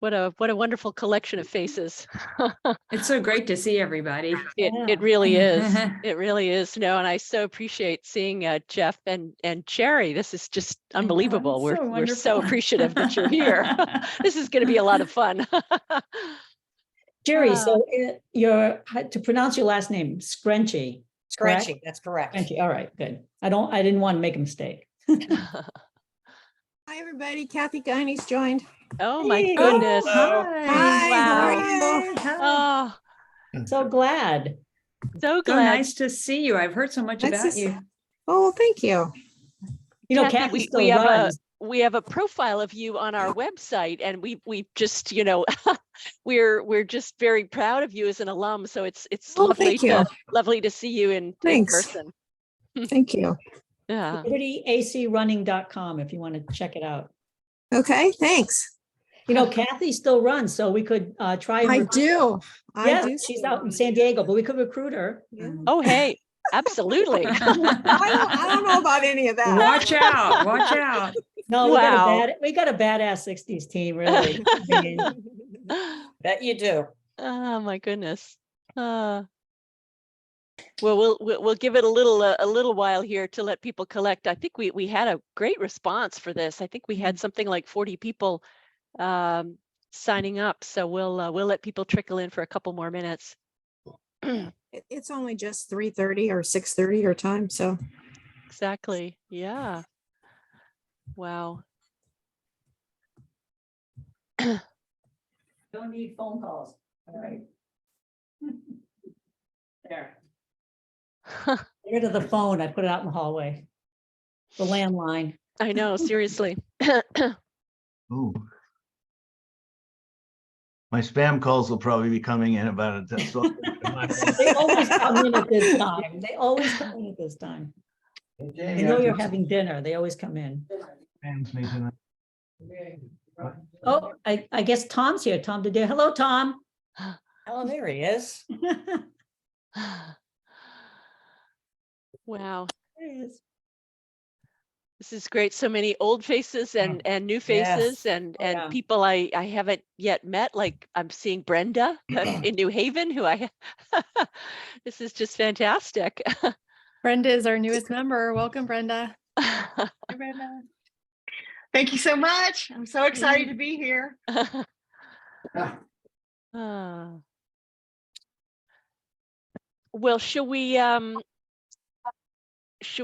What a wonderful collection of faces. It's so great to see everybody. It really is. It really is. No, and I so appreciate seeing Jeff and Jeri. This is just unbelievable. So We're so wonderful. appreciative that you're here. This is going to be a lot of fun. Jeri, so to pronounce your last name, Screnchy. Scratchy, that's correct. Screnchy. All right, good. I didn't want to make a mistake. Hi, everybody. Kathy Guiney's joined. Oh my Hey. goodness. Hi. How are Wow. you? Oh, So glad. so So glad. nice to see you. I've heard so much Nice to about see- you. Oh, thank you. You know, Kathy, Kathy we still have runs. we have a profile of you on our website, and we just, we're just very proud of you as an alum. So it's Oh, lovely thank you. lovely to see you in Thanks. person. Thank you. Yeah. libertyacrunning.com if you want to check it out. Okay, thanks. You know, Kathy still runs, so we could try. and I recruit- do. Yeah, I do. she's out in San Diego, but we could recruit her. Yeah. Oh, hey, absolutely. I don't know about any of that. Watch out. Watch out. No, Wow. we got a badass 60s team, really. I mean, Bet you do. Oh my goodness. Well, we'll give it a little while here to let people collect. I think we had a great response for this. I think we had something like 40 people signing up. So we'll let people trickle in for a couple more minutes. It's only just 3:30 or 6:30 your time, so Exactly. Yeah. Wow. don't need phone calls. All right. There. Get rid of the phone. I put it out in the hallway. The landline. I know, seriously. Ooh. My spam calls will probably be coming in about a so They always come in at this time. They always come in at this time. They know you're having dinner. They always come in. Oh, I guess Tom's here. Tom today. Hello, Tom. Oh, there he is. Wow. There he is. This is great. So many old faces and new faces and yeah. people I haven't yet met. Like I'm seeing Brenda in New Haven, who this is just fantastic. Brenda is our newest member. Welcome, Brenda. Hi, Brenda. Thank you so much. I'm so excited to be here. Well, should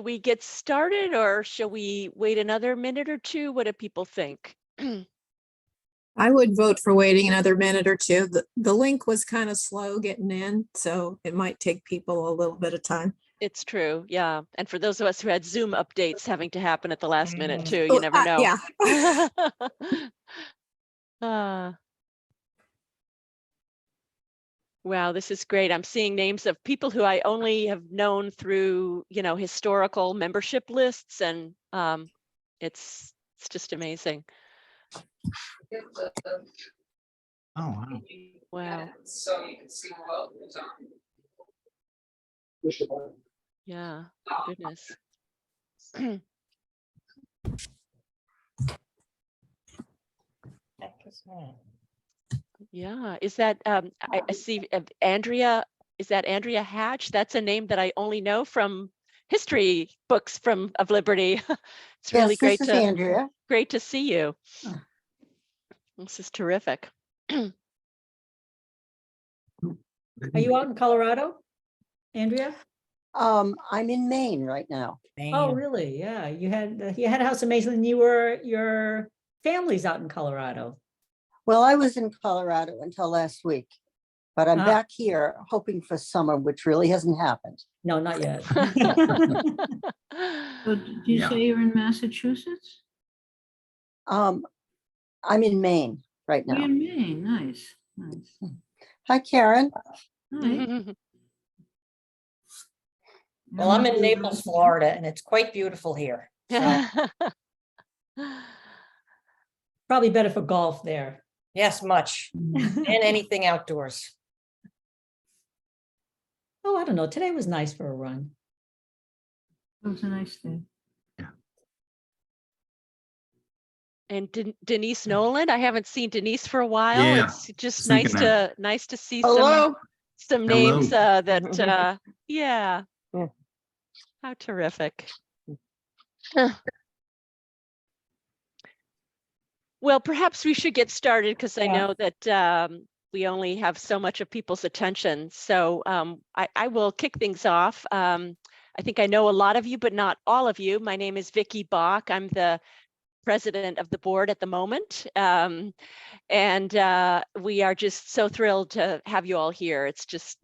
we get started, or shall we wait another minute or two? What do people think? I would vote for waiting another minute or two. The link was kind of slow getting in, so it might take people a little bit of time. It's true, yeah. And for those of us who had Zoom updates having to happen at the last minute too, you Oh, never know. Yeah. Wow, this is great. I'm seeing names of people who I only have known through, historical membership lists, and it's just amazing. Oh, wow. Wow. So you can see well. Yeah, goodness. Yeah, is that I see Andrea, is that Andrea Hatch? That's a name that I only know from history books of Liberty. It's really Yes, this is Andrea. great to see you. Oh. This is terrific. Are you out in Colorado, Andrea? I'm in Maine right now. Oh, really? Yeah. You had a house amazing. And your family's out in Colorado. Well, I was in Colorado until last week, but I'm back here hoping for summer, which really hasn't happened. No, not yet. So did you say you're in Massachusetts? I'm in Maine right You're now. in Maine. Nice. Nice. Hi, Karen. Hi. Well, I'm in Naples, Florida, and it's quite beautiful here. So, Probably better for golf there. yes, much. And anything outdoors. Oh, I don't know. Today was nice for a run. It was a nice day. And Denise Nolan, I haven't seen Denise for a while. Yeah, It's just thinking nice to see Hello. some Hello. names that yeah. Yeah. How terrific. Well, perhaps we should get started because I Yeah. know that we only have so much of people's attention. So I will kick things off. I think I know a lot of you, but not all of you. My name is Vicki Bach. I'm the president of the board at the moment. And we are just so thrilled to have you all here.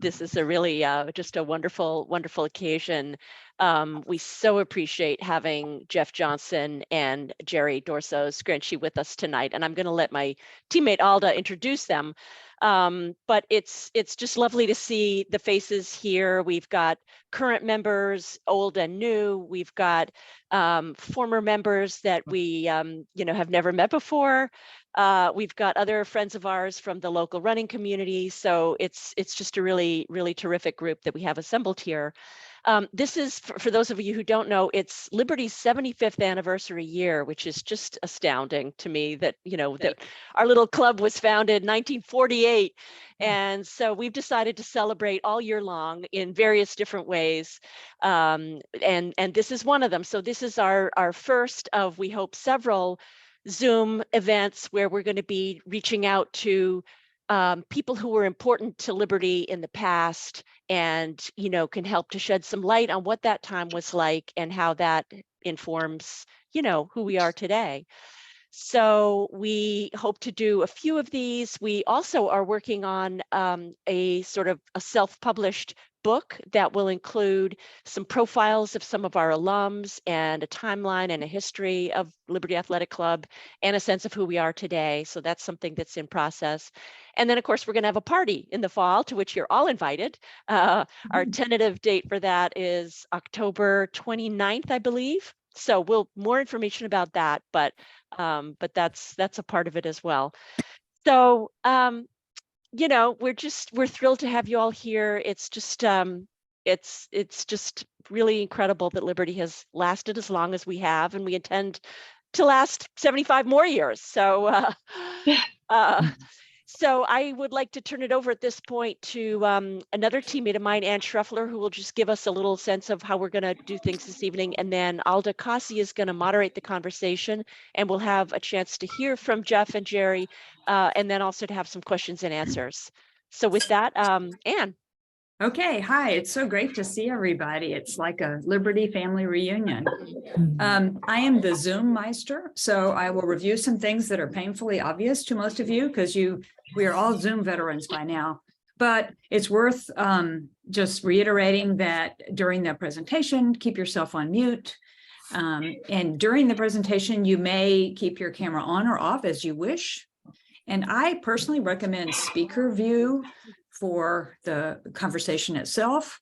This is a really just a wonderful, wonderful occasion. We so appreciate having Jeff Johnson and Jeri Dorso Screnchy with us tonight. And I'm going to let my teammate Alda introduce them. But it's just lovely to see the faces here. We've got current members, old and new. We've got former members that we have never met before. We've got other friends of ours from the local running community. So it's just a really, really terrific group that we have assembled here. This is, for those of you who don't know, it's Liberty's 75th anniversary year, which is just astounding to me that, that our little club was founded in 1948. And so we've decided to celebrate all year long in various different ways. And this is one of them. So this is our first of, we hope, several Zoom events where we're going to be reaching out to people who were important to Liberty in the past and, can help to shed some light on what that time was like and how that informs, who we are today. So we hope to do a few of these. We also are working on a sort of a self-published book that will include some profiles of some of our alums and a timeline and a history of Liberty Athletic Club and a sense of who we are today. So that's something that's in process. And then, of course, we're going to have a party in the fall to which you're all invited. Our tentative date for that is October 29th, I believe. So more information about that, but that's a part of it as well. So we're thrilled to have you all here. It's just it's just really incredible that Liberty has lasted as long as we have, and we intend to last 75 more years. So so I would like to turn it over at this point to another teammate of mine, Ann Schruffler, who will just give us a little sense of how we're going to do things this evening. And then Alda Kasi is going to moderate the conversation, and we'll have a chance to hear from Jeff and Jeri, and then also to have some questions and answers. So with that, Ann. Okay, hi, it's so great to see everybody. It's like a Liberty family reunion. I am the Zoom Meister, so I will review some things that are painfully obvious to most of you because we are all Zoom veterans by now. But it's worth just reiterating that during the presentation, keep yourself on mute. And during the presentation, you may keep your camera on or off as you wish. And I personally recommend speaker view for the conversation itself.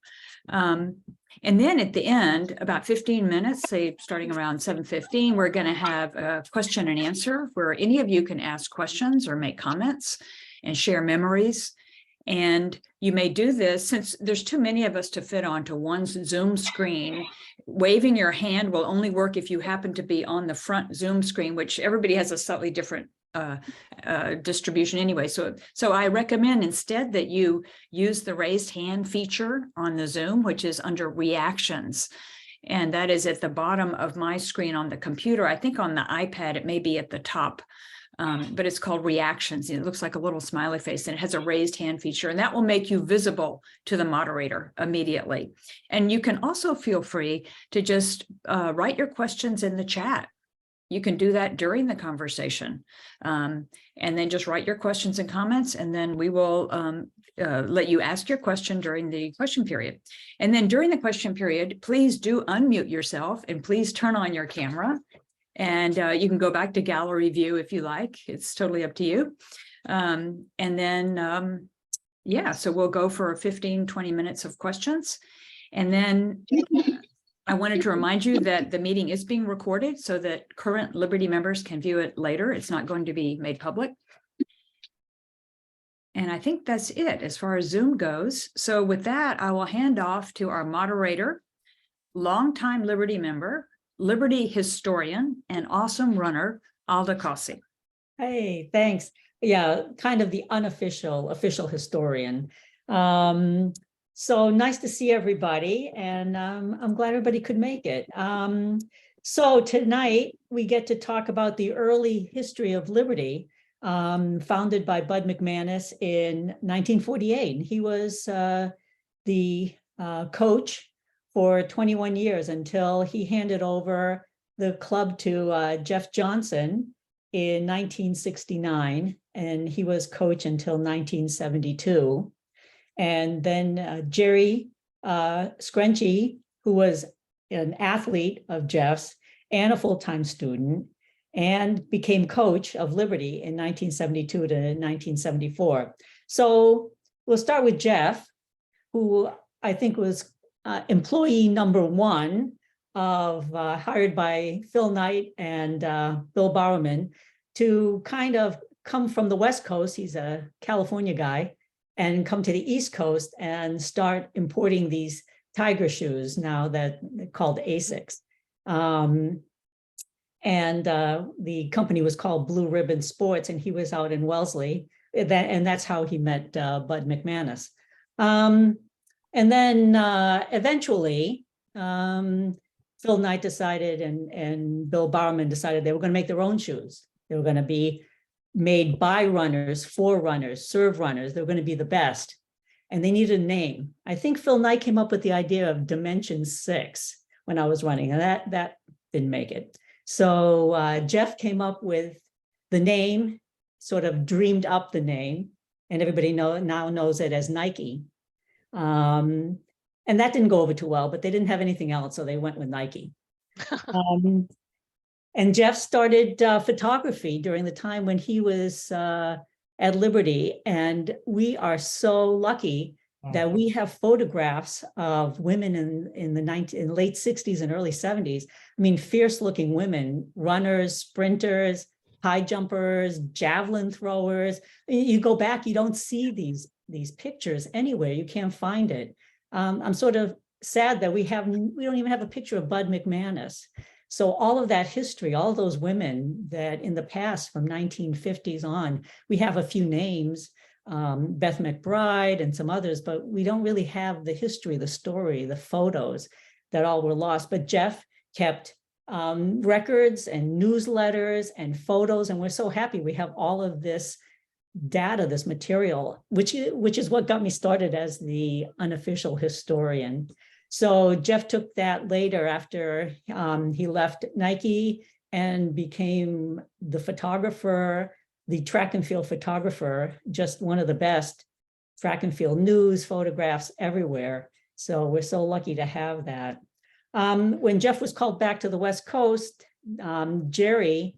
And then at the end, about 15 minutes, say starting around 7:15, we're going to have a question and answer where any of you can ask questions or make comments and share memories. And you may do this since there's too many of us to fit onto one Zoom screen. Waving your hand will only work if you happen to be on the front Zoom screen, which everybody has a slightly different distribution anyway. So I recommend instead that you use the raised hand feature on the Zoom, which is under reactions. And that is at the bottom of my screen on the computer. I think on the iPad, it may be at the top, but it's called reactions. It looks like a little smiley face and it has a raised hand feature, and that will make you visible to the moderator immediately. And you can also feel free to just write your questions in the chat. You can do that during the conversation, and then just write your questions and comments, and then we will let you ask your question during the question period. And then during the question period, please do unmute yourself and please turn on your camera. And you can go back to gallery view if you like. It's totally up to you. And then, yeah, so we'll go for 15, 20 minutes of questions. And then I wanted to remind you that the meeting is being recorded so that current Liberty members can view it later. It's not going to be made public. And I think that's it as far as Zoom goes. So with that, I will hand off to our moderator, longtime Liberty member, Liberty historian, and awesome runner, Alda Cossey. Hey, thanks. Yeah, kind of the official historian. So nice to see everybody, and I'm glad everybody could make it. So tonight we get to talk about the early history of Liberty, founded by Bud McManus in 1948. He was the coach for 21 years until he handed over the club to Jeff Johnson in 1969, and he was coach until 1972. And then Jeri Screnchy, who was an athlete of Jeff's and a full-time student, and became coach of Liberty in 1972 to 1974. So we'll start with Jeff, who I think was employee number one of hired by Phil Knight and Bill Bowerman to kind of come from the West Coast. He's a California guy, and come to the East Coast and start importing these tiger shoes now that they're called ASICs. The company was called Blue Ribbon Sports, and he was out in Wellesley. And that's how he met Bud McManus. And then eventually, Phil Knight decided and Bill Bowerman decided they were going to make their own shoes. They were going to be made by runners, for runners, serve runners. They were going to be the best. And they needed a name. I think Phil Knight came up with the idea of Dimension 6 when I was running, and that didn't make it. So Jeff came up with the name, sort of dreamed up the name, and everybody now knows it as Nike. And that didn't go over too well, but they didn't have anything else, so they went with Nike. And Jeff started photography during the time when he was at Liberty. And we are so lucky that we have photographs of women in the late 60s and early 70s. I mean, fierce looking women, runners, sprinters, high jumpers, javelin throwers. You go back, you don't see these pictures anywhere. You can't find it. I'm sort of sad that we don't even have a picture of Bud McManus. So all of that history, all those women that in the past from 1950s on, we have a few names, Beth McBride and some others, but we don't really have the history, the story, the photos that all were lost. But Jeff kept records and newsletters and photos, and we're so happy we have all of this data, this material, which is what got me started as the unofficial historian. So Jeff took that later after he left Nike and became the photographer, the track and field photographer, just one of the best. Track and field news, photographs everywhere. So we're so lucky to have that. When Jeff was called back to the West Coast, Jeri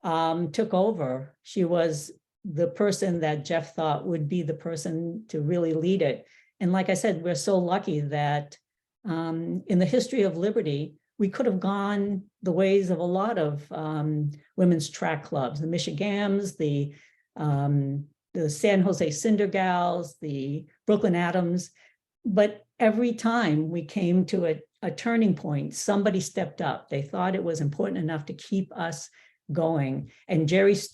took over. She was the person that Jeff thought would be the person to really lead it. And like I said, we're so lucky that in the history of Liberty, we could have gone the ways of a lot of women's track clubs, the Michigams, the San Jose Cinder Gals, the Brooklyn Adams. But every time we came to a turning point, somebody stepped up. They thought it was important enough to keep us going. And Jeri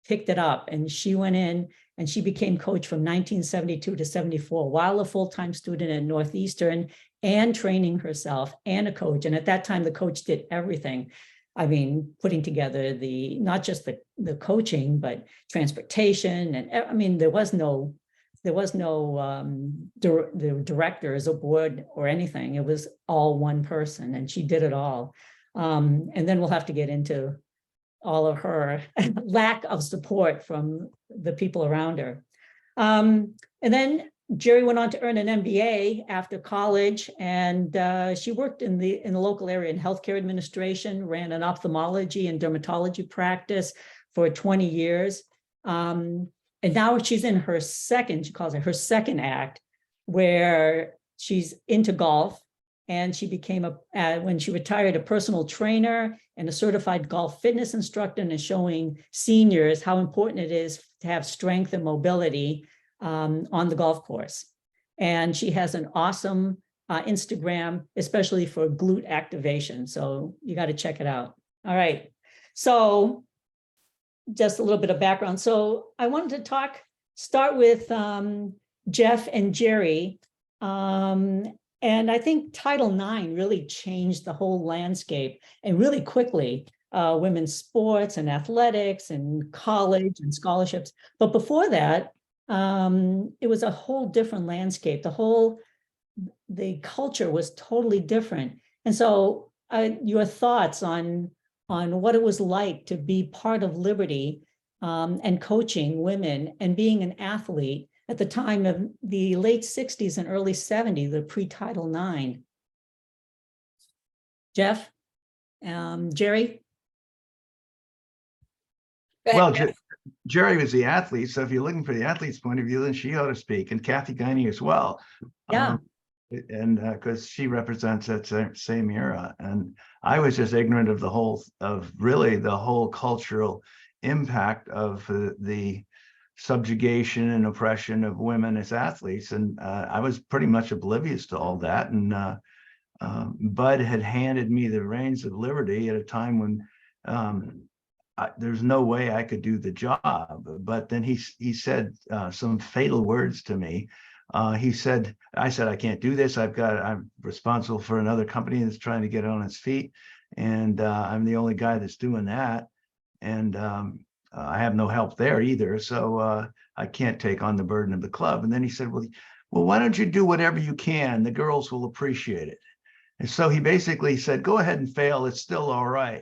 picked it up, and she went in and she became coach from 1972 to 74 while a full-time student at Northeastern and training herself and a coach. And at that time, the coach did everything. I mean, putting together not just the coaching, but transportation. And I mean, there was no the directors or board or anything. It was all one person, and she did it all. And then we'll have to get into all of her lack of support from the people around her. And then Jeri went on to earn an MBA after college, and she worked in the local area in healthcare administration, ran an ophthalmology and dermatology practice for 20 years. And now she's in her she calls it her second act, where she's into golf. And she became, when she retired, a personal trainer and a certified golf fitness instructor, and is showing seniors how important it is to have strength and mobility on the golf course. And she has an awesome Instagram, especially for glute activation. So you got to check it out. All right. So just a little bit of background. So I wanted to start with Jeff and Jeri. And I think Title IX really changed the whole landscape, and really quickly, women's sports and athletics and college and scholarships. But before that, it was a whole different landscape. The culture was totally different. And so your thoughts on what it was like to be part of Liberty and coaching women and being an athlete at the time of the late 60s and early 70s, the pre-Title IX. Jeff, Jeri? Go ahead, Well, Jeff. Jeri was the athlete, so if you're looking for the athlete's point of view, then she ought to speak, and Kathy Guiney as well. Yeah. And because she represents that same era, and I was just ignorant of the whole cultural impact of the subjugation and oppression of women as athletes, and I was pretty much oblivious to all that. And Bud had handed me the reins of Liberty at a time when there's no way I could do the job. But then he said some fatal words to me. I said, I can't do this. I'm responsible for another company that's trying to get on its feet. And I'm the only guy that's doing that. And I have no help there either. So I can't take on the burden of the club. And then he said, well, why don't you do whatever you can? The girls will appreciate it. And so he basically said, go ahead and fail. It's still all right.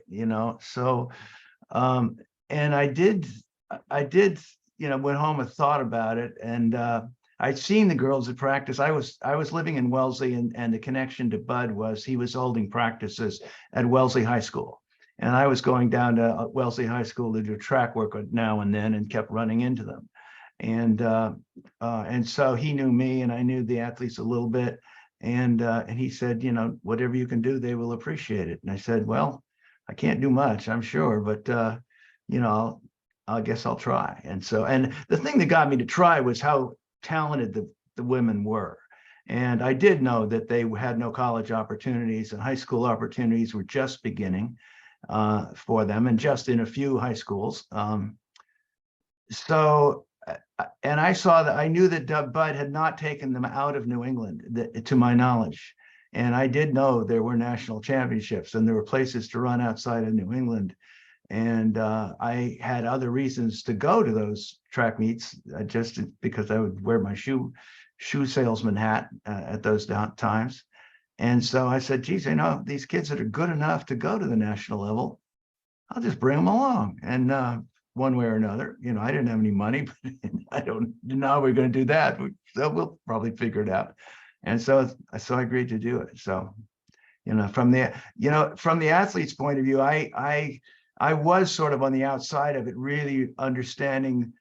So, and I did, went home and thought about it. And I'd seen the girls at practice. I was living in Wellesley, and the connection to Bud was he was holding practices at Wellesley High School. And I was going down to Wellesley High School to do track work now and then, and kept running into them. And so he knew me, and I knew the athletes a little bit. And he said, whatever you can do, they will appreciate it. And I said, well, I can't do much, I'm sure, but I guess I'll try. And the thing that got me to try was how talented the women were. And I did know that they had no college opportunities, and high school opportunities were just beginning for them, and just in a few high schools. And I saw that, I knew that Bud had not taken them out of New England, to my knowledge. And I did know there were national championships, and there were places to run outside of New England. And I had other reasons to go to those track meets, just because I would wear my shoe salesman hat at those times. And so I said, geez, these kids that are good enough to go to the national level, I'll just bring them along. And one way or another, I didn't have any money, but I don't know we're going to do that. So we'll probably figure it out. And so I agreed to do it. So, from the athlete's point of view, I was sort of on the outside of it, really understanding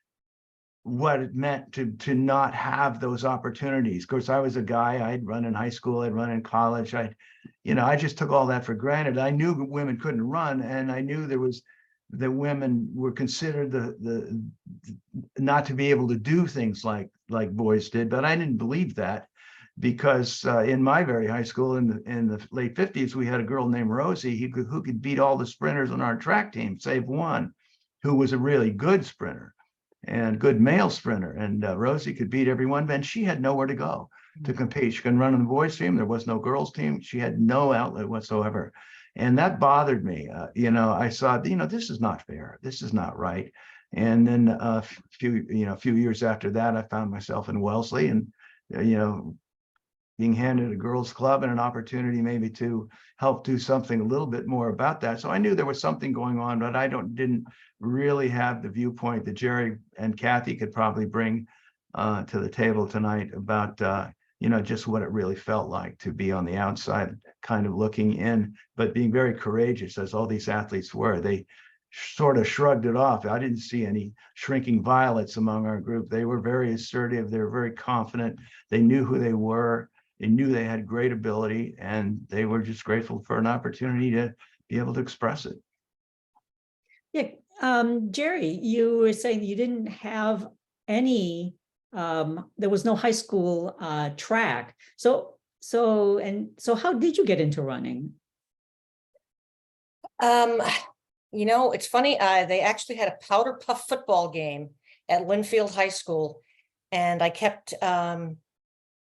what it meant to not have those opportunities. Of course, I was a guy, I'd run in high school, I'd run in college. I just took all that for granted. I knew women couldn't run, and I knew that women were considered the not to be able to do things like boys did. But I didn't believe that, because in my very high school in the late 50s, we had a girl named Rosie who could beat all the sprinters on our track team, save one, who was a really good sprinter and good male sprinter. And Rosie could beat everyone, and she had nowhere to go to compete. She couldn't run on the boys team. There was no girls team. She had no outlet whatsoever. And that bothered me. I saw, this is not fair. This is not right. And then a few years after that, I found myself in Wellesley, and, being handed a girls' club and an opportunity maybe to help do something a little bit more about that. So I knew there was something going on, but I didn't really have the viewpoint that Jeri and Kathy could probably bring to the table tonight about, just what it really felt like to be on the outside, kind of looking in, but being very courageous, as all these athletes were. They sort of shrugged it off. I didn't see any shrinking violets among our group. They were very assertive. They were very confident. They knew who they were. They knew they had great ability, and they were just grateful for an opportunity to be able to express it. Yeah, Jeri, you were saying you didn't have any, there was no high school track. So how did you get into running? It's funny, they actually had a powder puff football game at Linfield High School, and I kept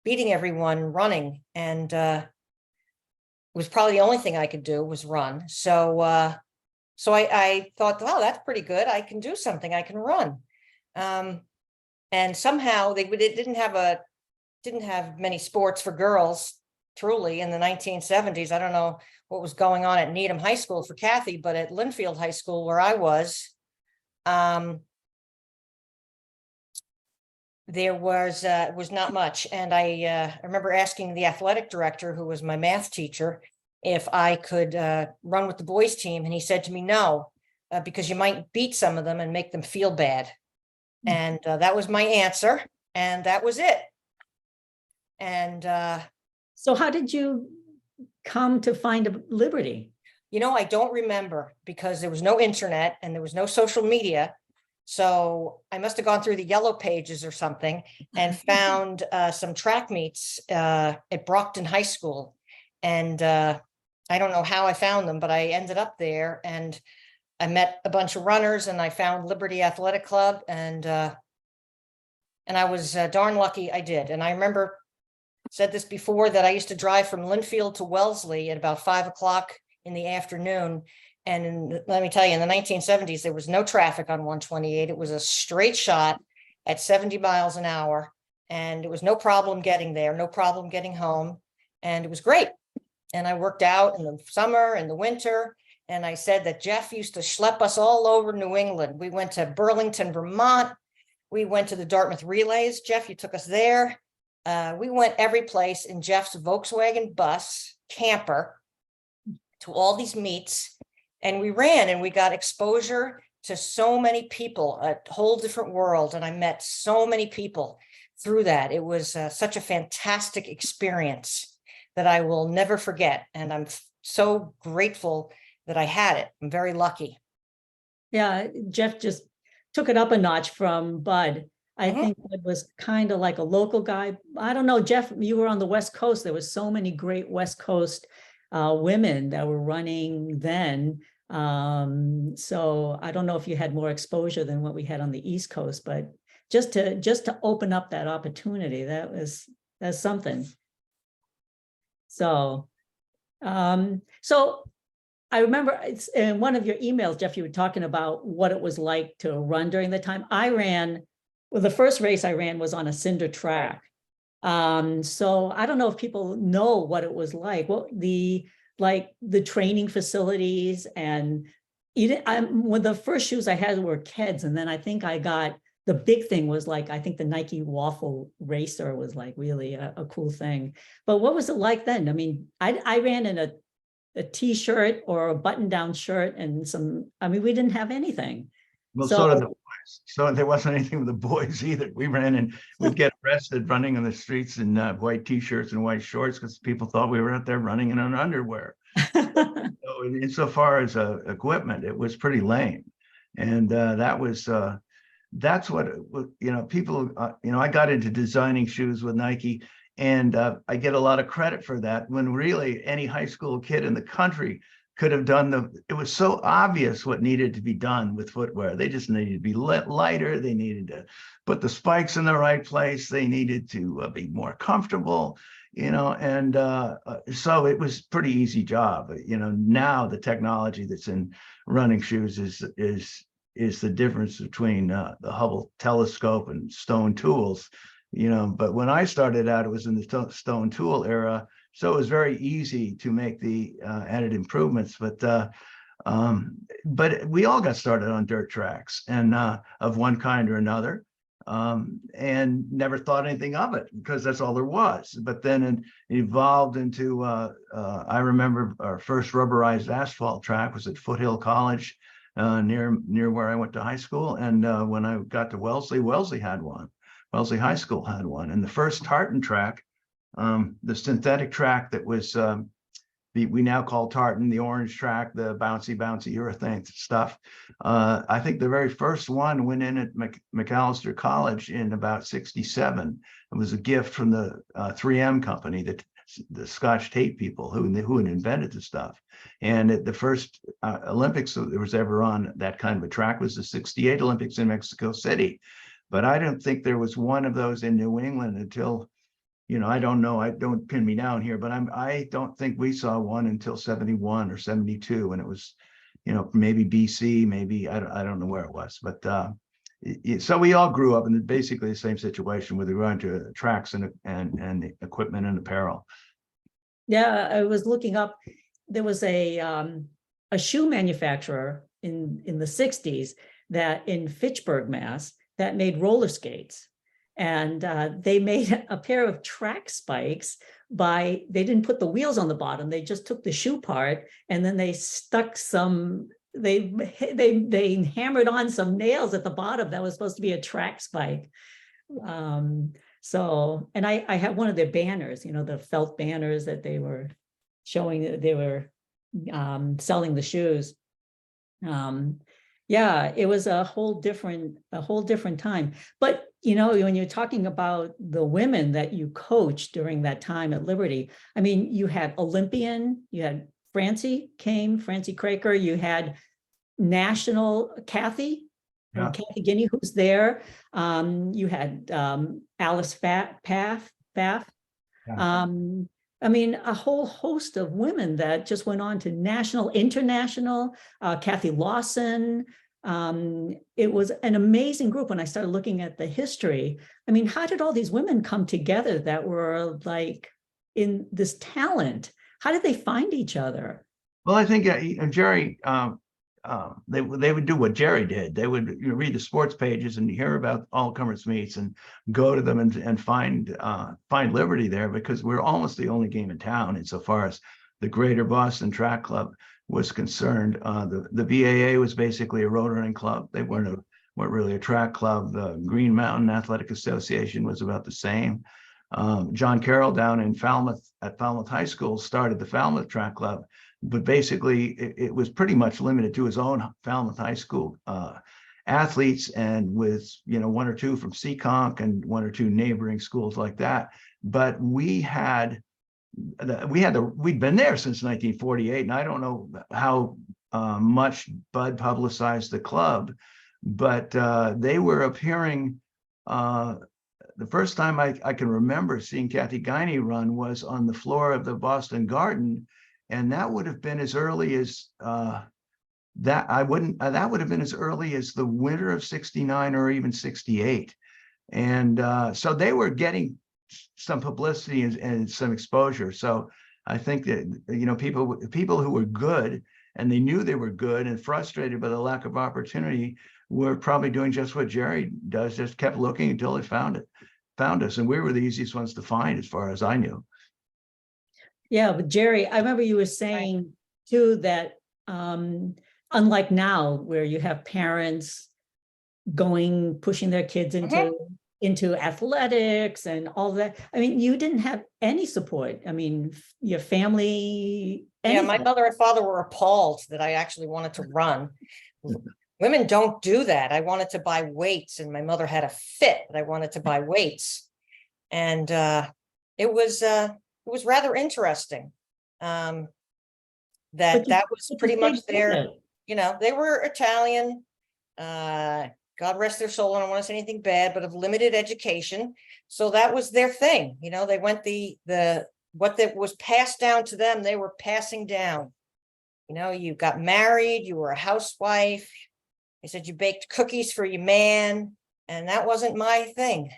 beating everyone running, and it was probably the only thing I could do was run. So I thought, wow, that's pretty good. I can do something. I can run. And somehow they didn't have many sports for girls, truly, in the 1970s. I don't know what was going on at Needham High School for Kathy, but at Linfield High School, where I was, there was not much. And I remember asking the athletic director, who was my math teacher, if I could run with the boys team. And he said to me, no, because you might beat some of them and make them feel bad. And that was my answer. And that was it. And So how did you come to find Liberty? I don't remember, because there was no internet and there was no social media. So I must have gone through the yellow pages or something and found some track meets at Brockton High School. And I don't know how I found them, but I ended up there and I met a bunch of runners, and I found Liberty Athletic Club, and I was darn lucky I did. And I remember, said this before, that I used to drive from Linfield to Wellesley at about 5 o'clock in the afternoon. And let me tell you, in the 1970s, there was no traffic on 128. It was a straight shot at 70 miles an hour. And it was no problem getting there, no problem getting home. And it was great. And I worked out in the summer and the winter. And I said that Jeff used to schlep us all over New England. We went to Burlington, Vermont. We went to the Dartmouth Relays. Jeff, you took us there. We went every place in Jeff's Volkswagen bus camper to all these meets. And we ran, and we got exposure to so many people, a whole different world. And I met so many people through that. It was such a fantastic experience that I will never forget. And I'm so grateful that I had it. I'm very lucky. Yeah, Jeff just took it up a notch from Bud. I think Bud was kind of like a local guy. I don't know, Jeff, you were on the West Coast. There was so many great West Coast women that were running then. So I don't know if you had more exposure than what we had on the East Coast, but just to open up that opportunity, that's something. So I remember it's in one of your emails, Jeff, you were talking about what it was like to run during the time. The first race I ran was on a cinder track. So I don't know if people know what it was like. Well, the training facilities, and when the first shoes I had were Keds, and then I think the big thing was I think the Nike Waffle Racer was really a cool thing. But what was it like then? I mean, I ran in a t-shirt or a button-down shirt and we didn't have anything. Well, so did the boys. So there wasn't anything with the boys either. We ran and we'd get arrested running on the streets in white t-shirts and white shorts because people thought we were out there running in our underwear. So insofar as equipment, it was pretty lame. And that's what, people, I got into designing shoes with Nike. And I get a lot of credit for that, when really any high school kid in the country could have done it was so obvious what needed to be done with footwear. They just needed to be lighter. They needed to put the spikes in the right place. They needed to be more comfortable, and so it was pretty easy job. Now the technology that's in running shoes is the difference between the Hubble telescope and stone tools. But when I started out, it was in the stone tool era. So it was very easy to make the added improvements. But we all got started on dirt tracks and of one kind or another, and never thought anything of it because that's all there was. But then it evolved into, I remember our first rubberized asphalt track was at Foothill College near where I went to high school. And when I got to Wellesley had one. Wellesley High School had one. And the first tartan track, the synthetic track that was, we now call tartan, the orange track, the bouncy urethane stuff. I think the very first one went in at Macalester College in about '67. It was a gift from the 3M company that the Scotch tape people who had invented the stuff. And the first Olympics that was ever on that kind of a track was the '68 Olympics in Mexico City. But I don't think there was one of those in New England until, I don't know, I don't pin me down here, but I don't think we saw one until 71 or 72. And it was, maybe BC, maybe, I don't know where it was, but so we all grew up in basically the same situation with regard to tracks and the equipment and apparel. Yeah, I was looking up, there was a shoe manufacturer in the 60s that in Fitchburg, Mass, that made roller skates. And they made a pair of track spikes they didn't put the wheels on the bottom. They just took the shoe part and then they stuck they hammered on some nails at the bottom that was supposed to be a track spike. So, and I have one of their banners, the felt banners that they were showing that they were selling the shoes. Yeah, it was a whole different time. But, when you're talking about the women that you coached during that time at Liberty, I mean, you had Olympian, you had Francie Craker, you had national Kathy Guinea, who's there. You had Alice Paff. I mean, a whole host of women that just went on to national, international, Kathy Lawson. It was an amazing group when I started looking at the history. I mean, how did all these women come together that were like in this talent? How did they find each other? Well, I think Jeri, they would do what Jeri did. They would read the sports pages and hear about all-comers meets and go to them and find Liberty there, because we're almost the only game in town insofar as the Greater Boston Track Club was concerned. The BAA was basically a road running club. They weren't really a track club. The Green Mountain Athletic Association was about the same. John Carroll down in Falmouth at Falmouth High School started the Falmouth Track Club. But basically, it was pretty much limited to his own Falmouth High School athletes, and with one or two from Seekonk and one or two neighboring schools like that. But we'd been there since 1948, and I don't know how much Bud publicized the club, but they were appearing. The first time I can remember seeing Kathy Guiney run was on the floor of the Boston Garden. And that would have been as early as that would have been as early as the winter of '69 or even '68. And so they were getting some publicity and some exposure. So I think that, people who were good and they knew they were good and frustrated by the lack of opportunity were probably doing just what Jeri does, just kept looking until they found us. And we were the easiest ones to find as far as I knew. Yeah, but Jeri, I remember you were saying too that unlike now, where you have parents pushing their kids into athletics and all that. I mean, you didn't have any support. I mean, your family. Yeah, my mother and father were appalled that I actually wanted to run. Women don't do that. I wanted to buy weights, and my mother had a fit that I wanted to buy weights, and it was rather interesting. That was pretty much their, they were Italian, God rest their soul. I don't want to say anything bad, but of limited education. So that was their thing. They went what that was passed down to them, they were passing down. You got married, you were a housewife. They said you baked cookies for your man, and that wasn't my thing.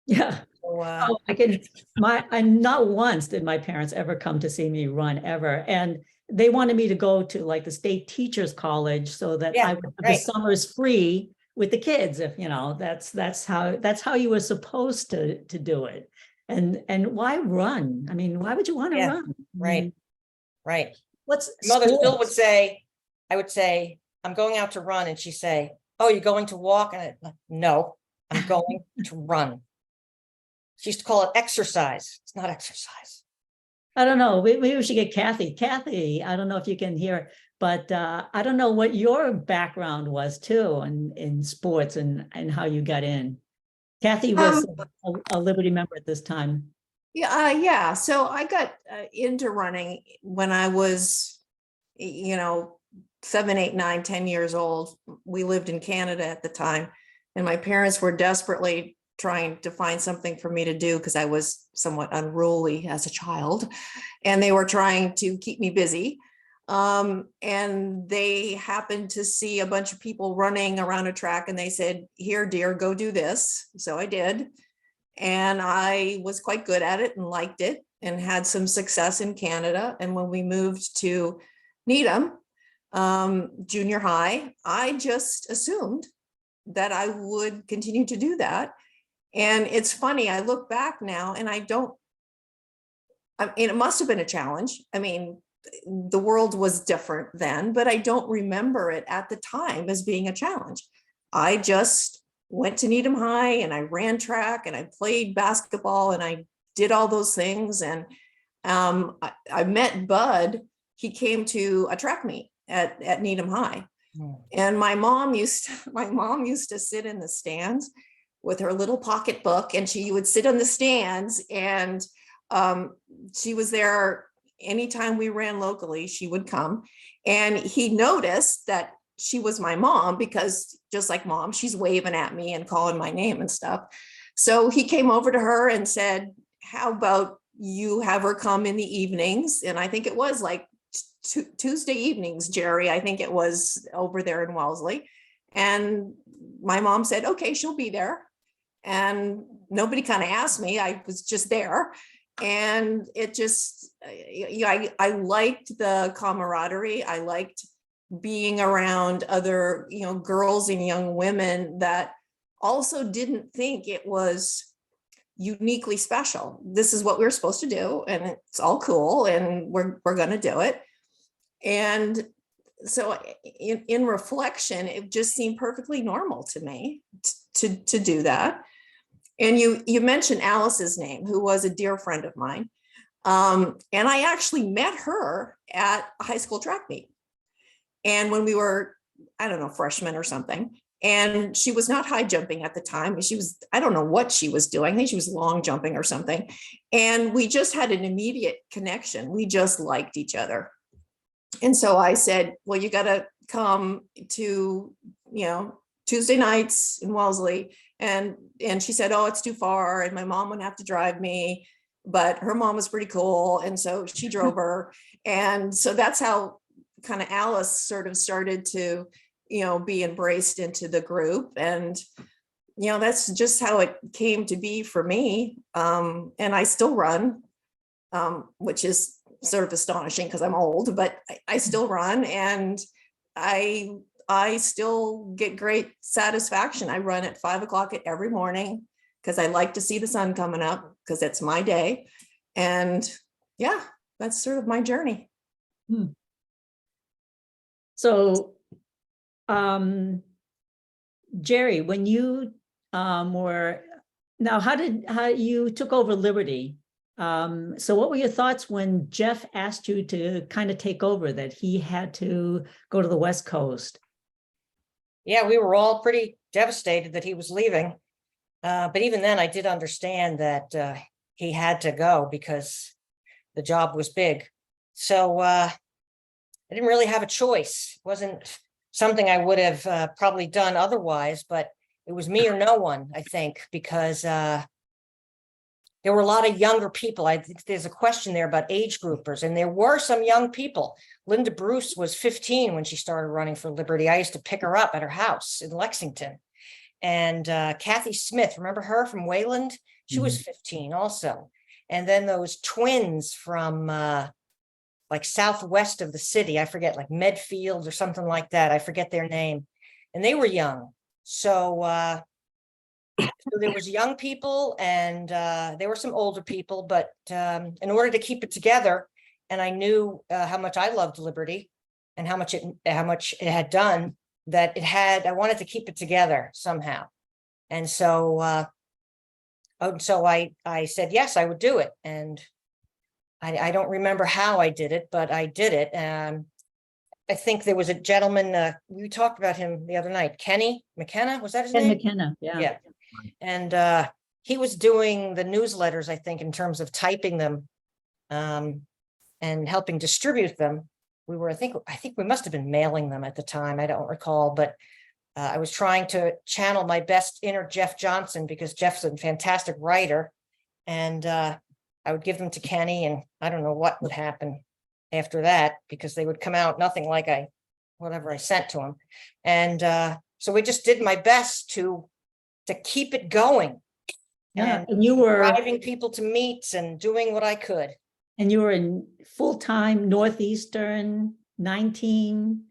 Yeah. So, I'm not once did my parents ever come to see me run ever. And they wanted me to go to like the state teachers college so that I would have the summers free with the kids. If that's how you were supposed to do it. And why run? I mean, why would you want to run? Right. Right. What's mother still would say, I would say, I'm going out to run. And she'd say, oh, you're going to walk? And no, I'm going to run. She used to call it exercise. It's not exercise. I don't know. Maybe we should get Kathy. Kathy, I don't know if you can hear, but I don't know what your background was too in sports and how you got in. Kathy was a Liberty member at this time. Yeah. So I got into running when I was, 7, 8, 9, 10 years old. We lived in Canada at the time, and my parents were desperately trying to find something for me to do because I was somewhat unruly as a child, and they were trying to keep me busy. And they happened to see a bunch of people running around a track, and they said, "Here, dear, go do this." So I did. And I was quite good at it and liked it and had some success in Canada. And when we moved to Needham, junior high, I just assumed that I would continue to do that. And it's funny, I look back now and I mean, it must have been a challenge. I mean, the world was different then, but I don't remember it at the time as being a challenge. I just went to Needham High and I ran track and I played basketball and I did all those things. And I met Bud. He came to a track meet at Needham High. And my mom used to sit in the stands with her little pocketbook, and she would sit on the stands, and she was there anytime we ran locally. She would come, and he noticed that she was my mom, because just like mom, she's waving at me and calling my name and stuff. So he came over to her and said, "How about you have her come in the evenings?" And I think it was like Tuesday evenings, Jeri, I think it was over there in Wellesley. And my mom said, "Okay, she'll be there." And nobody kind of asked me, I was just there. And it just, I liked the camaraderie. I liked being around other, girls and young women that also didn't think it was uniquely special. This is what we're supposed to do, and it's all cool, and we're going to do it. And so in reflection, it just seemed perfectly normal to me to do that. And you mentioned Alice's name, who was a dear friend of mine. And I actually met her at a high school track meet. And when we were, I don't know, freshmen or something, and she was not high jumping at the time. She was, I don't know what she was doing. I think she was long jumping or something. And we just had an immediate connection. We just liked each other. And so I said, "Well, you got to come to, Tuesday nights in Wellesley." And she said, "Oh, it's too far, and my mom would have to drive me." But her mom was pretty cool, and so she drove her. And so that's how kind of Alice sort of started to, be embraced into the group. And, that's just how it came to be for me. And I still run, which is sort of astonishing because I'm old, but I still run, and I still get great satisfaction. I run at 5 o'clock every morning because I like to see the sun coming up, because it's my day. And yeah, that's sort of my journey. So, Jeri, when you how you took over Liberty? So what were your thoughts when Jeff asked you to kind of take over, that he had to go to the West Coast? Yeah, we were all pretty devastated that he was leaving. But even then, I did understand that he had to go because the job was big. So I didn't really have a choice. It wasn't something I would have probably done otherwise, but it was me or no one, I think, because there were a lot of younger people. I think there's a question there about age groupers, and there were some young people. Linda Bruce was 15 when she started running for Liberty. I used to pick her up at her house in Lexington. And Kathy Smith, remember her from Wayland? She was 15 also. And then those twins from like southwest of the city, I forget, like Medfield or something like that. I forget their name. And they were young. So there was young people, and there were some older people, but in order to keep it together, and I knew how much I loved Liberty and how much it had done, that I wanted to keep it together somehow. And so I said, yes, I would do it. And I don't remember how I did it, but I did it. I think there was a gentleman, we talked about him the other night, Kenny McKenna, was that his name? McKenna, yeah. And he was doing the newsletters, I think, in terms of typing them and helping distribute them. We were, I think we must have been mailing them at the time. I don't recall, but I was trying to channel my best inner Jeff Johnson, because Jeff's a fantastic writer. And I would give them to Kenny, and I don't know what would happen after that, because they would come out nothing like whatever I sent to him. And so we just did my best to keep it going. Yeah, and you were driving people to meets and doing what I could. And you were in full-time Northeastern 19,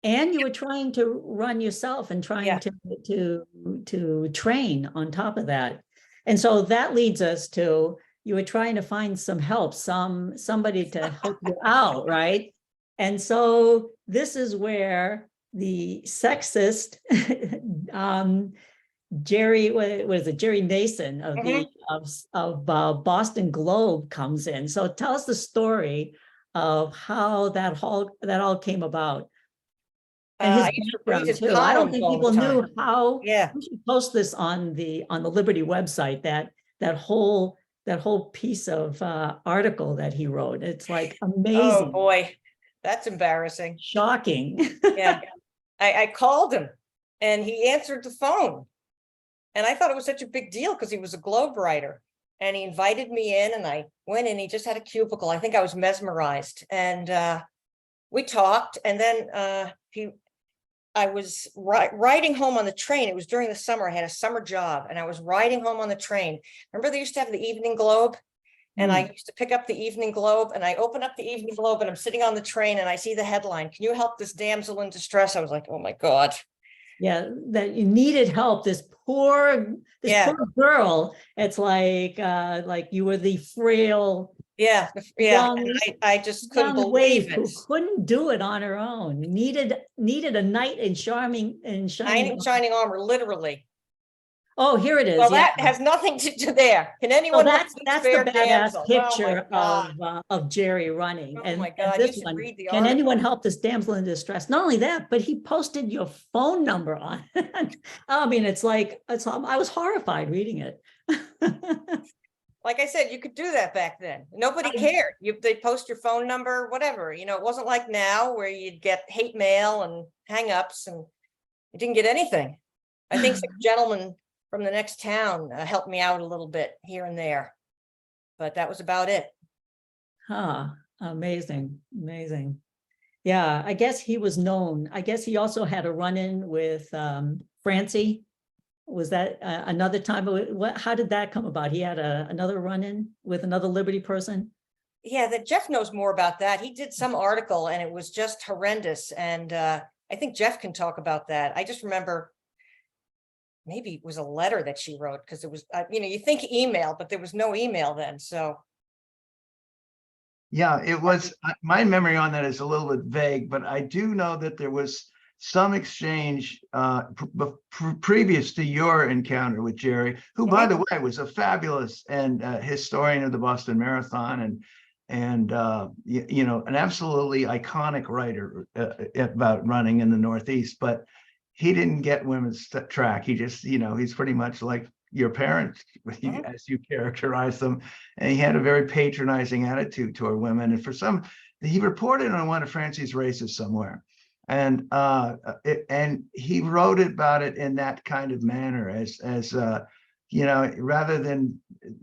and you were trying to run yourself and trying to train on top of that. And so that leads us to, you were trying to find some help, somebody to help you out, right? And so this is where the sexist Jeri, what is it? Jeri Mason of the Boston Globe comes in. So tell us the story of how that all came about. And his I used to read background his too. I don't columns think all people the knew time. how. Yeah. We should post this on the Liberty website, that whole piece of article that he wrote. It's like amazing. Oh boy, that's embarrassing. Shocking. Yeah. I called him and he answered the phone. And I thought it was such a big deal because he was a Globe writer, and he invited me in, and I went in. He just had a cubicle. I think I was mesmerized, and we talked. And then I was riding home on the train. It was during the summer. I had a summer job, and I was riding home on the train. Remember, they used to have the Evening Globe, and I used to pick up the Evening Globe, and I open up the Evening Globe, and I'm sitting on the train, and I see the headline, "Can you help this damsel in distress?" I was like, oh my God. Yeah, that you needed help. This poor girl. It's like you were the frail, young, and I just couldn't young believe waif it. who couldn't do it on her own. Needed a knight in shining armor, literally. Oh, here it is. Well, that has nothing to do there. Can anyone? Well, that's the badass damsel? picture Oh of Jeri running. Oh my God! And this one, read the can article. anyone help this damsel in distress? Not only that, but he posted your phone number on. I mean, I was horrified reading it. Like I said, you could do that back then. Nobody cared. They post your phone number, whatever. You know, it wasn't like now where you'd get hate mail and hang-ups, and you didn't get anything. I think some gentleman from the next town helped me out a little bit here and there, but that was about it. Amazing. Yeah, I guess he was known. I guess he also had a run-in with Francie. Was that another time? How did that come about? He had another run-in with another Liberty person? Yeah, that Jeff knows more about that. He did some article and it was just horrendous. And I think Jeff can talk about that. I just remember maybe it was a letter that she wrote, because it was, you think email, but there was no email then. So. Yeah, it was, my memory on that is a little bit vague, but I do know that there was some exchange previous to your encounter with Jeri, who, by the way, was a fabulous historian of the Boston Marathon and an absolutely iconic writer about running in the Northeast. But he didn't get women's track. He just, he's pretty much like your parents, as you characterize them. And he had a very patronizing attitude toward women. And he reported on one of Francie's races somewhere. And he wrote about it in that kind of manner, as rather than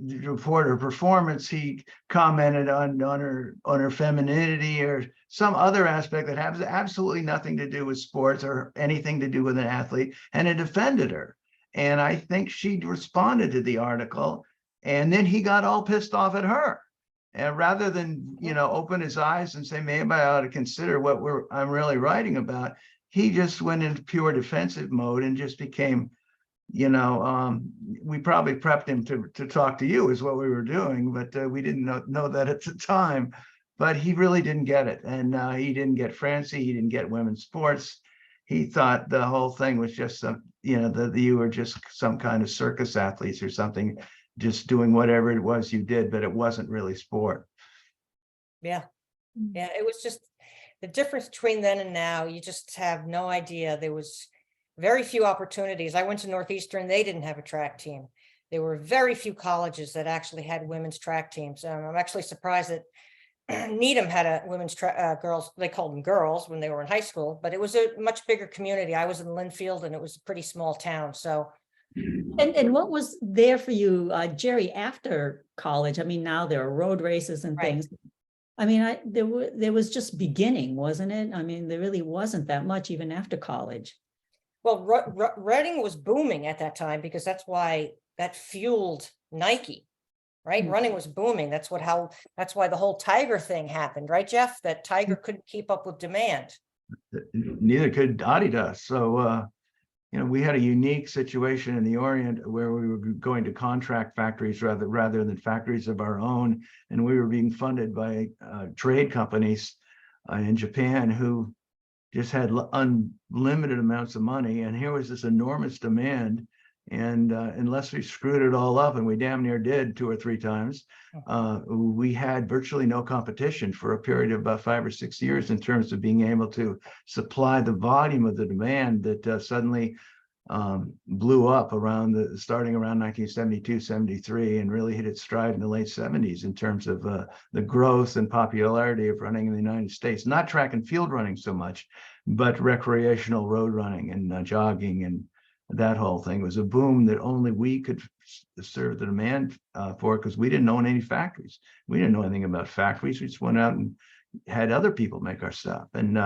report her performance, he commented on her femininity or some other aspect that has absolutely nothing to do with sports or anything to do with an athlete, and it offended her. And I think she responded to the article, and then he got all pissed off at her. And rather than, open his eyes and say, maybe I ought to consider what I'm really writing about, he just went into pure defensive mode and just became, we probably prepped him to talk to you is what we were doing, but we didn't know that at the time. But he really didn't get it. And he didn't get Francie, he didn't get women's sports. He thought the whole thing was just that you were just some kind of circus athletes or something, just doing whatever it was you did, but it wasn't really sport. Yeah, it was just the difference between then and now. You just have no idea. There was very few opportunities. I went to Northeastern, they didn't have a track team. there were very few colleges that actually had women's track teams. I'm actually surprised that Needham had a women's girls, they called them girls when they were in high school, but it was a much bigger community. I was in Linfield and it was a pretty small town. So And what was there for you, Jeri, after college? I mean, now there are road races and Right. things. I mean, there was just beginning, wasn't it? I mean, there really wasn't that much even after college. well, running was booming at that time because that's why that fueled Nike, right? Mhm. Running was booming. That's why the whole Tiger thing happened, right, Jeff? That Tiger couldn't keep up with demand. Neither could Adidas. So, we had a unique situation in the Orient where we were going to contract factories rather than factories of our own. And we were being funded by trade companies in Japan who just had unlimited amounts of money. And here was this enormous demand. And unless we screwed it all up, and we damn near did 2 or 3 times, we had virtually no competition for a period of about 5 or 6 years in terms of being able to supply the volume of the demand that suddenly blew up starting around 1972, 73, and really hit its stride in the late 70s in terms of the growth and popularity of running in the United States. Not track and field running so much, but recreational road running and jogging, and that whole thing was a boom that only we could serve the demand for, because we didn't own any factories. We didn't know anything about factories. We just went out and had other people make our stuff. And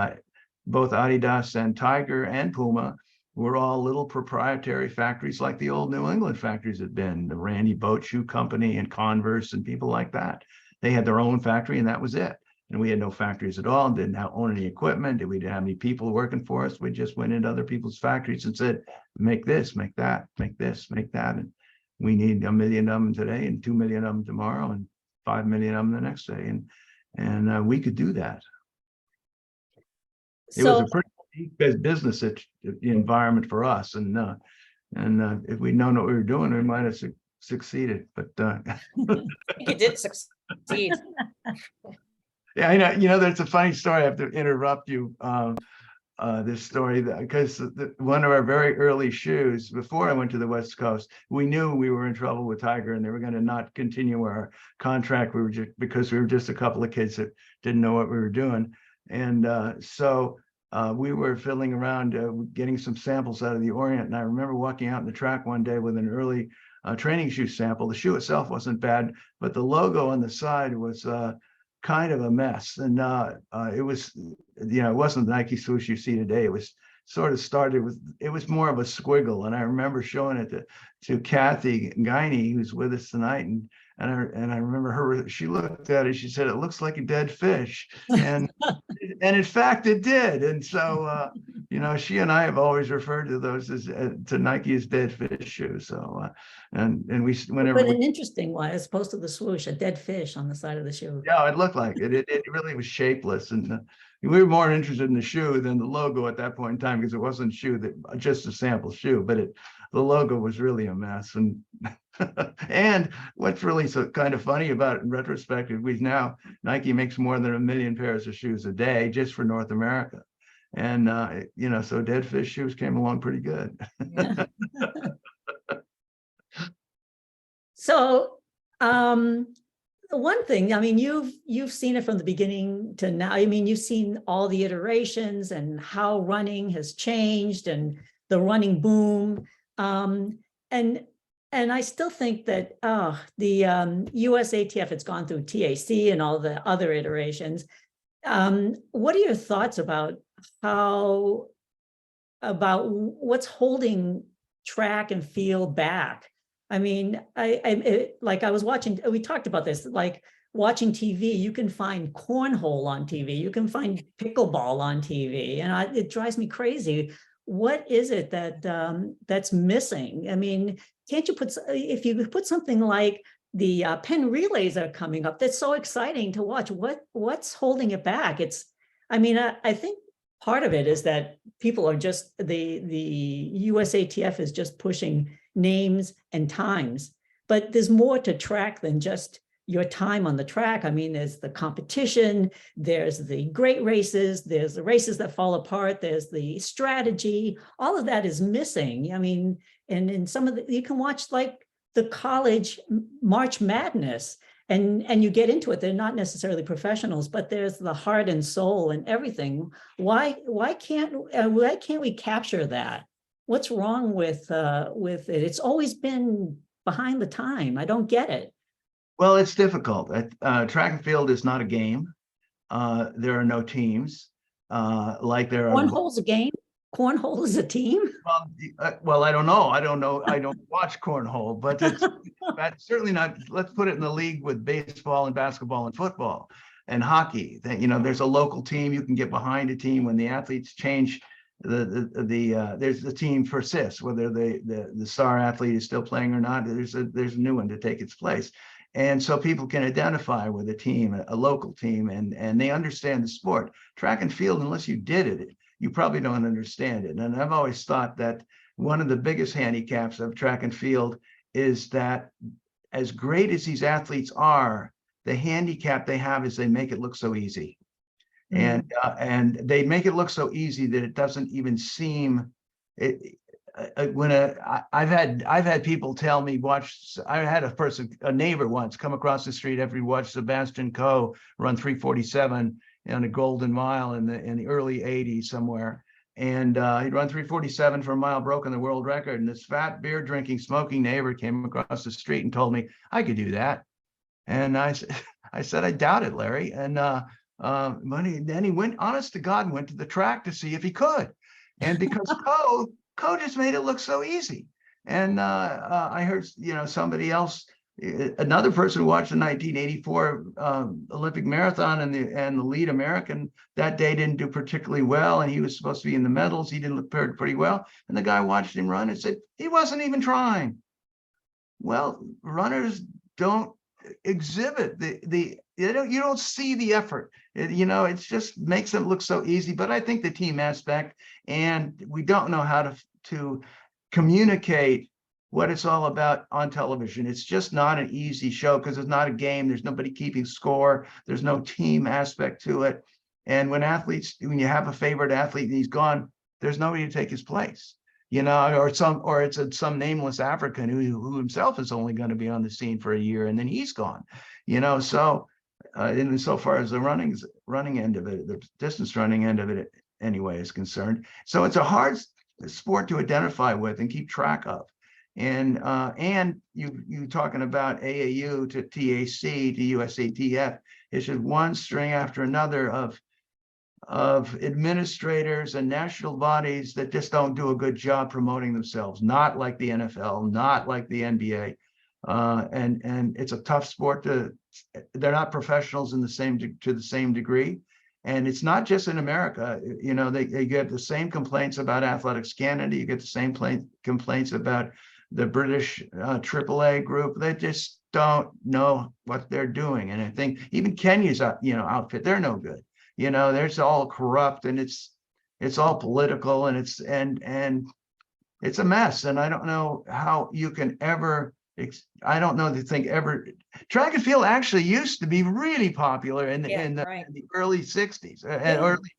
both Adidas and Tiger and Puma were all little proprietary factories like the old New England factories had been, the Randy Boat Shoe Company and Converse and people like that. They had their own factory and that was it. And we had no factories at all, didn't own any equipment. We didn't have any people working for us. We just went into other people's factories and said, make this, make that, make this, make that. And we need 1 million of them today and 2 million of them tomorrow and 5 million of them the next day. And we could do that. It was a pretty unique business environment for us. And if we'd known what we were doing, we might have succeeded. But I think it did succeed. yeah, I know. There's a funny story. I have to interrupt you. This story, because one of our very early shoes, before I went to the West Coast, we knew we were in trouble with Tiger, and they were going to not continue our contract. Because we were just a couple of kids that didn't know what we were doing, and so we were fiddling around getting some samples out of the Orient. And I remember walking out in the track one day with an early training shoe sample. The shoe itself wasn't bad, but the logo on the side was kind of a mess. And it was, it wasn't the Nike swoosh you see today. It was sort of started with, it was more of a squiggle. And I remember showing it to Kathy Guiney, who's with us tonight. And I remember she looked at it, she said, it looks like a dead fish. And and in fact it did. And so, she and I have always referred to those as to Nike as dead fish shoes. So, and we, whenever. But an interesting one, as opposed to the swoosh, a dead fish on the side of the shoe. Yeah, it looked like it. It really was shapeless. And we were more interested in the shoe than the logo at that point in time, because it wasn't just a sample shoe, but the logo was really a mess. And and what's really so kind of funny about it in retrospect is Nike makes more than 1 million pairs of shoes a day just for North America. And so dead fish shoes came along pretty good. Yeah. So one thing, I mean, you've seen it from the beginning to now. I mean, you've seen all the iterations and how running has changed and the running boom. And I still think that the US ATF has gone through TAC and all the other iterations. What are your thoughts about what's holding track and field back? I mean, I was watching, we talked about this, like watching TV, you can find cornhole on TV, you can find pickleball on TV, and it drives me crazy. What is it that's missing? I mean, can't you if you put something like the Penn relays are coming up, that's so exciting to watch. What's holding it back? I think part of it is that people are just, the US ATF is just pushing names and times, but there's more to track than just your time on the track. I mean, there's the competition, there's the great races, there's the races that fall apart, there's the strategy, all of that is missing. I mean, and in some of you can watch like the college March Madness, and you get into it. They're not necessarily professionals, but there's the heart and soul and everything. Why can't we capture that? What's wrong with it? It's always been behind the time. I don't get it. Well, it's difficult. Track and field is not a game. There are no teams like there are. Cornhole's a game. Cornhole is a team. Well, I don't know. I don't watch cornhole, but that's certainly not. Let's put it in the league with baseball and basketball and football and hockey. There's a local team. You can get behind a team when the athletes change. There's the team persists, whether the star athlete is still playing or not. There's a new one to take its place. And so people can identify with a team, a local team, and they understand the sport. Track and field, unless you did it, you probably don't understand it. And I've always thought that one of the biggest handicaps of track and field is that as great as these athletes are, the handicap they have is they make it look so easy. And they make it look so easy that it doesn't even seem it. I've had people tell me, I had a neighbor once come across the street after he watched Sebastian Coe run 3:47 on a Golden Mile in the early 80s somewhere. And he'd run 3:47 for a mile, broken the world record. And this fat beer drinking, smoking neighbor came across the street and told me I could do that. And I said, I doubt it, Larry. And then he went, honest to God, went to the track to see if he could. And because Coe just made it look so easy. And I heard, somebody else, another person who watched the 1984 Olympic marathon, and the lead American that day didn't do particularly well, and he was supposed to be in the medals. He didn't look pretty well. And the guy watched him run and said, he wasn't even trying. Well, runners don't exhibit you don't see the effort. It just makes it look so easy. But I think the team aspect, and we don't know how to communicate what it's all about on television. It's just not an easy show because it's not a game. There's nobody keeping score. There's no team aspect to it. And when you have a favorite athlete and he's gone, there's nobody to take his place. Or it's some nameless African who himself is only going to be on the scene for a year and then he's gone. So and so far as the running end of it, the distance running end of it anyway is concerned. So it's a hard sport to identify with and keep track of. And you talking about AAU to TAC to USATF, it's just one string after another of administrators and national bodies that just don't do a good job promoting themselves, not like the NFL, not like the NBA. And it's a tough sport they're not professionals to the same degree. And it's not just in America. They get the same complaints about Athletics Canada. You get the same complaints about the British AAA group. They just don't know what they're doing. And I think even Kenya's outfit, they're no good. They're all corrupt, and it's all political, and it's a mess. And I don't know how you can ever. I don't know ever. Track and field actually used to be really popular in the early 60s.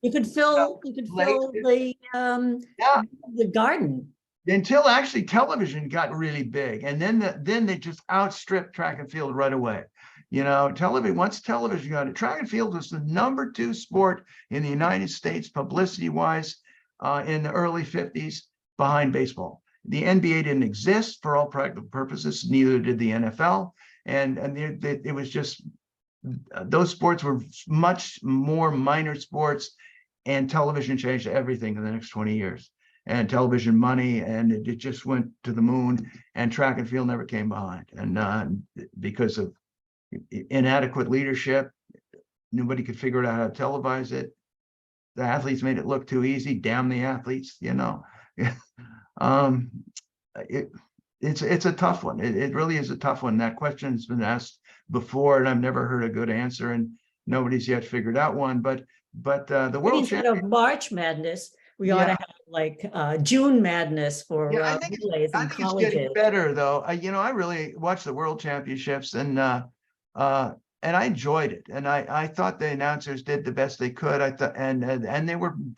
You could fill the garden. Until actually television got really big, and then they just outstripped track and field right away. Once television got it, track and field was the number 2 sport in the United States publicity-wise in the early 50s, behind baseball. The NBA didn't exist for all practical purposes, neither did the NFL, and it was just those sports were much more minor sports, and television changed everything in the next 20 years. And television money, and it just went to the moon, and track and field never came behind. And because of inadequate leadership, nobody could figure out how to televise it. The athletes made it look too easy. Damn the athletes, It's a tough one. It really is a tough one. That question has been asked before, and I've never heard a good answer, and nobody's yet figured out one. But the world instead of March Madness, we ought to have like June Madness for I think it's getting better, though. I really watched the World Championships, and I enjoyed it. And I thought the announcers did the best they could. I thought, and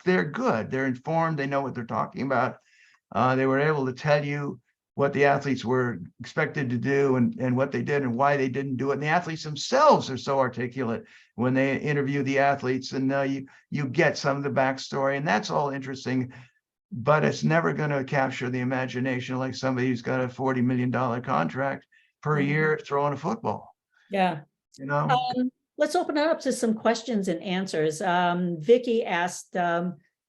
they're good. They're informed. They know what they're talking about. They were able to tell you what the athletes were expected to do and what they did and why they didn't do it. And the athletes themselves are so articulate when they interview the athletes, and you get some of the backstory, and that's all interesting, but it's never going to capture the imagination like somebody who's got a $40 million contract per year throwing a football. Yeah. You know? Let's open it up to some questions and answers. Vicky asked,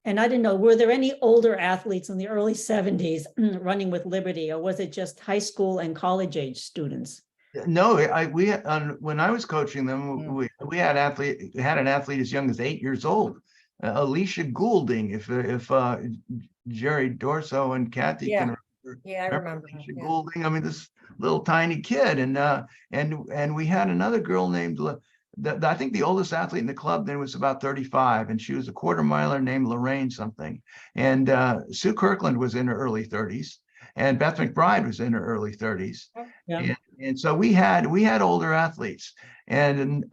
and I didn't know, were there any older athletes in the early 70s running with Liberty, or was it just high school and college age students? No, when I was coaching them, we had an athlete as young as 8 years old, Alicia Goulding. If Jeri, Dorso, and Kathy can remember. Yeah, I remember. Alicia Goulding. I mean, this little tiny kid, and we had another girl named. I think the oldest athlete in the club then was about 35, and she was a quarter miler named Lorraine something. And Sue Kirkland was in her early 30s, and Beth McBride was in her early 30s. Yeah. And so we had older athletes, and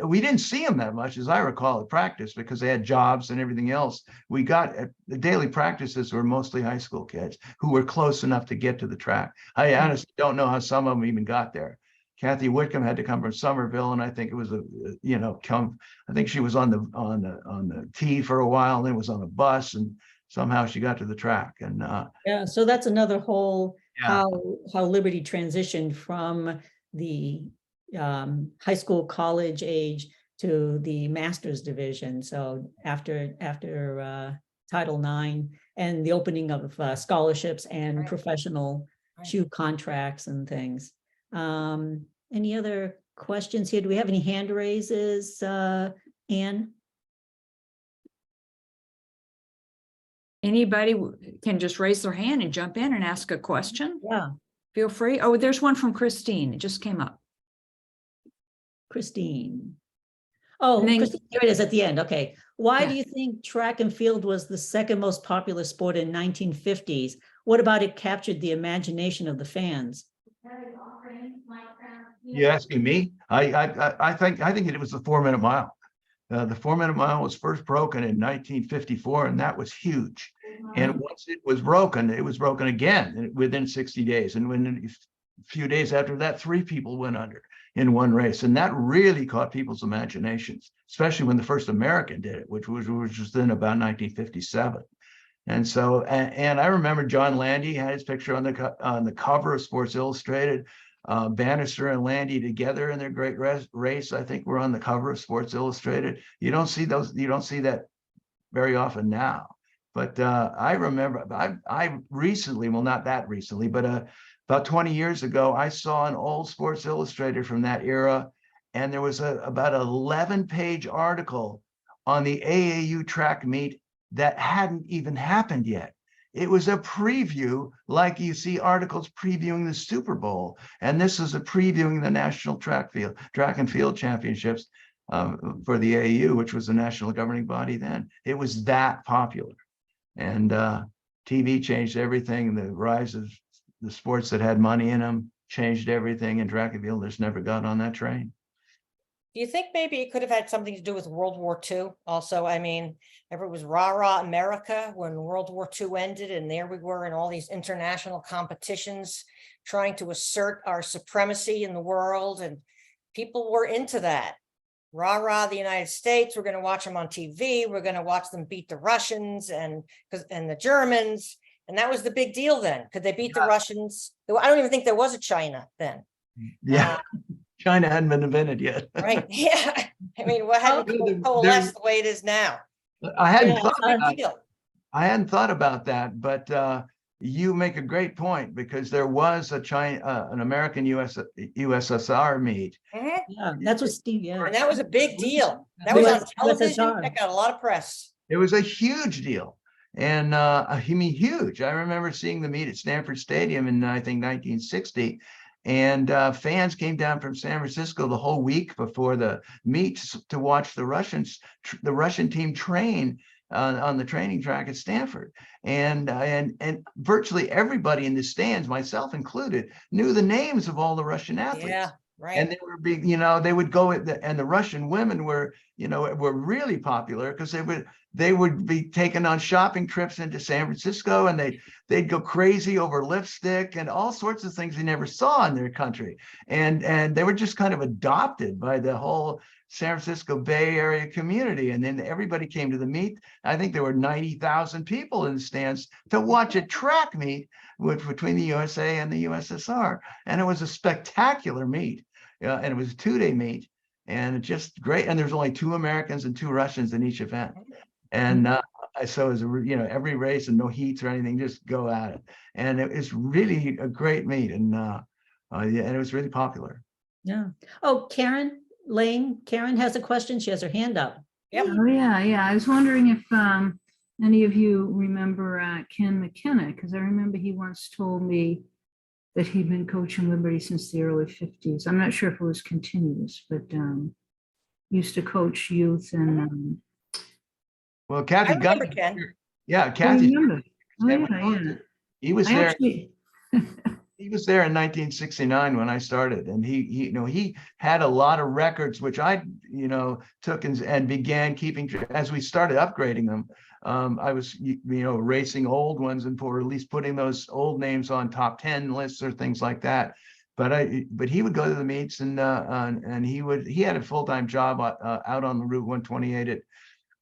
we didn't see them that much, as I recall, at practice, because they had jobs and everything else. We got the daily practices were mostly high school kids who were close enough to get to the track. I honestly don't know how some of them even got there. Kathy Whitcomb had to come from Somerville, and I think it was I think she was on the T for a while, and then was on a bus, and somehow she got to the track. And yeah, so that's another whole how Liberty transitioned from the high school, college age to the master's division. So after Title IX and the opening of scholarships and professional shoe contracts and things. Any other questions here? Do we have any hand raises, Anne? Anybody can just raise their hand and jump in and ask a question. Yeah. Feel free. Oh, there's one from Christine. It just came up. Christine. Oh, then- Christine, here it is at the end. Okay. Why Yeah. do you think track and field was the second most popular sport in 1950s? What about it captured the imagination of the fans? you asking me? I think it was the 4-minute mile. The 4-minute mile was first broken in 1954, and that was huge. And once it was broken again within 60 days. And when a few days after that, 3 people went under in one race. And that really caught people's imaginations, especially when the first American did it, which was then about 1957. And so, and I remember John Landy had his picture on the cover of Sports Illustrated. Bannister and Landy together in their great race, I think, were on the cover of Sports Illustrated. You don't see that very often now. But I remember, I recently, well, not that recently, but about 20 years ago, I saw an old Sports Illustrated from that era, and there was about an 11-page article on the AAU track meet that hadn't even happened yet. It was a preview, like you see articles previewing the Super Bowl, and this is a previewing the National Track and Field Championships for the AAU, which was the national governing body then. It was that popular, and TV changed everything. The rise of the sports that had money in them changed everything, and track and field just never got on that train. Do you think maybe it could have had something to do with World War II also? I mean, it was rah-rah America when World War II ended, and there we were in all these international competitions trying to assert our supremacy in the world, and people were into that. Rah-rah the United States, we're going to watch them on TV, we're going to watch them beat the Russians and the Germans, and that was the big deal then. Could they beat the Russians? I don't even think there was a China then. Yeah. China hadn't been invented yet. Right. Yeah. I mean, what hadn't coalesced the way it is now? I hadn't thought about that, but you make a great point, because there was an American USSR meet. Yeah, that's what Steve. Yeah, and that was a big deal. That was on television. USSR. That got a lot of press. It was a huge deal, and I mean, huge. I remember seeing the meet at Stanford Stadium in, I think, 1960. And fans came down from San Francisco the whole week before the meet to watch the Russian team train on the training track at Stanford. And virtually everybody in the stands, myself included, knew the names of all the Russian athletes. Right. And they were being, you know, they would go and the Russian women were, you know, were really popular because they would be taken on shopping trips into San Francisco, and they'd go crazy over lipstick and all sorts of things they never saw in their country. And they were just kind of adopted by the whole San Francisco Bay Area community. And then everybody came to the meet. I think there were 90,000 people in the stands to watch a track meet between the USA and the USSR. And it was a spectacular meet. And it was a 2-day meet, and just great. And there's only 2 Americans and 2 Russians in each event. And so it was, you know, every race and no heats or anything, just go at it. And it's really a great meet. And yeah, and it was really popular. Yeah. Oh, Karen Lane, Karen has a question. She has her hand up. Yep. Oh, yeah. I was wondering if any of you remember Ken McKenna, because I remember he once told me that he'd been coaching Liberty since the early 50s. I'm not sure if it was continuous, but used to coach youth and Well, Kathy I remember Gunn, Ken. yeah, I Kathy, remember. Oh, yeah. he was I there. actually, He was there in 1969 when I started, and he you know, he had a lot of records which I, you know, took and began keeping as we started upgrading them. I was, you know, racing old ones and at least putting those old names on top 10 lists or things like that. But he would go to the meets, and he had a full-time job out on the Route 128 at a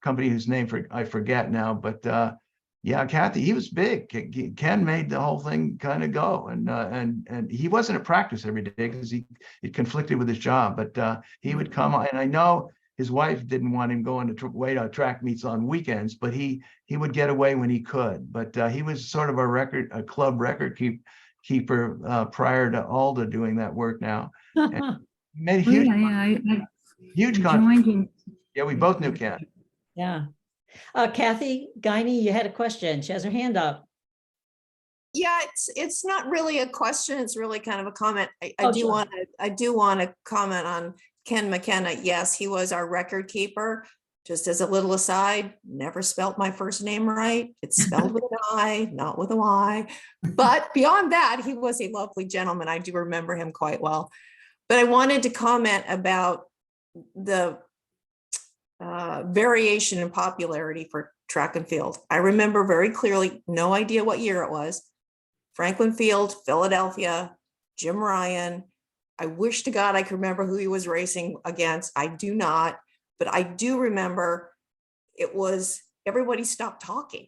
company whose name I forget now, but yeah, Kathy, he was big. Ken made the whole thing kind of go, and he wasn't at practice every day because it conflicted with his job. But he would come, and I know his wife didn't want him going to wait on track meets on weekends, but he would get away when he could. But he was sort of a club record keeper prior to Alda doing that work now. And made oh, huge, I huge joined contribution. in. Yeah, we both knew Ken. Yeah. Kathy Guiney, you had a question. She has her hand up. Yeah, it's not really a question. It's really kind of a comment. I Oh, do sure. want to comment on Ken McKenna. Yes, he was our record keeper. Just as a little aside, never spelt my first name right. It's spelled with an I, not with a Y. But beyond that, he was a lovely gentleman. I do remember him quite well. But I wanted to comment about the variation in popularity for track and field. I remember very clearly, no idea what year it was. Franklin Field, Philadelphia, Jim Ryan. I wish to God I could remember who he was racing against. I do not, but I do remember it was everybody stopped talking.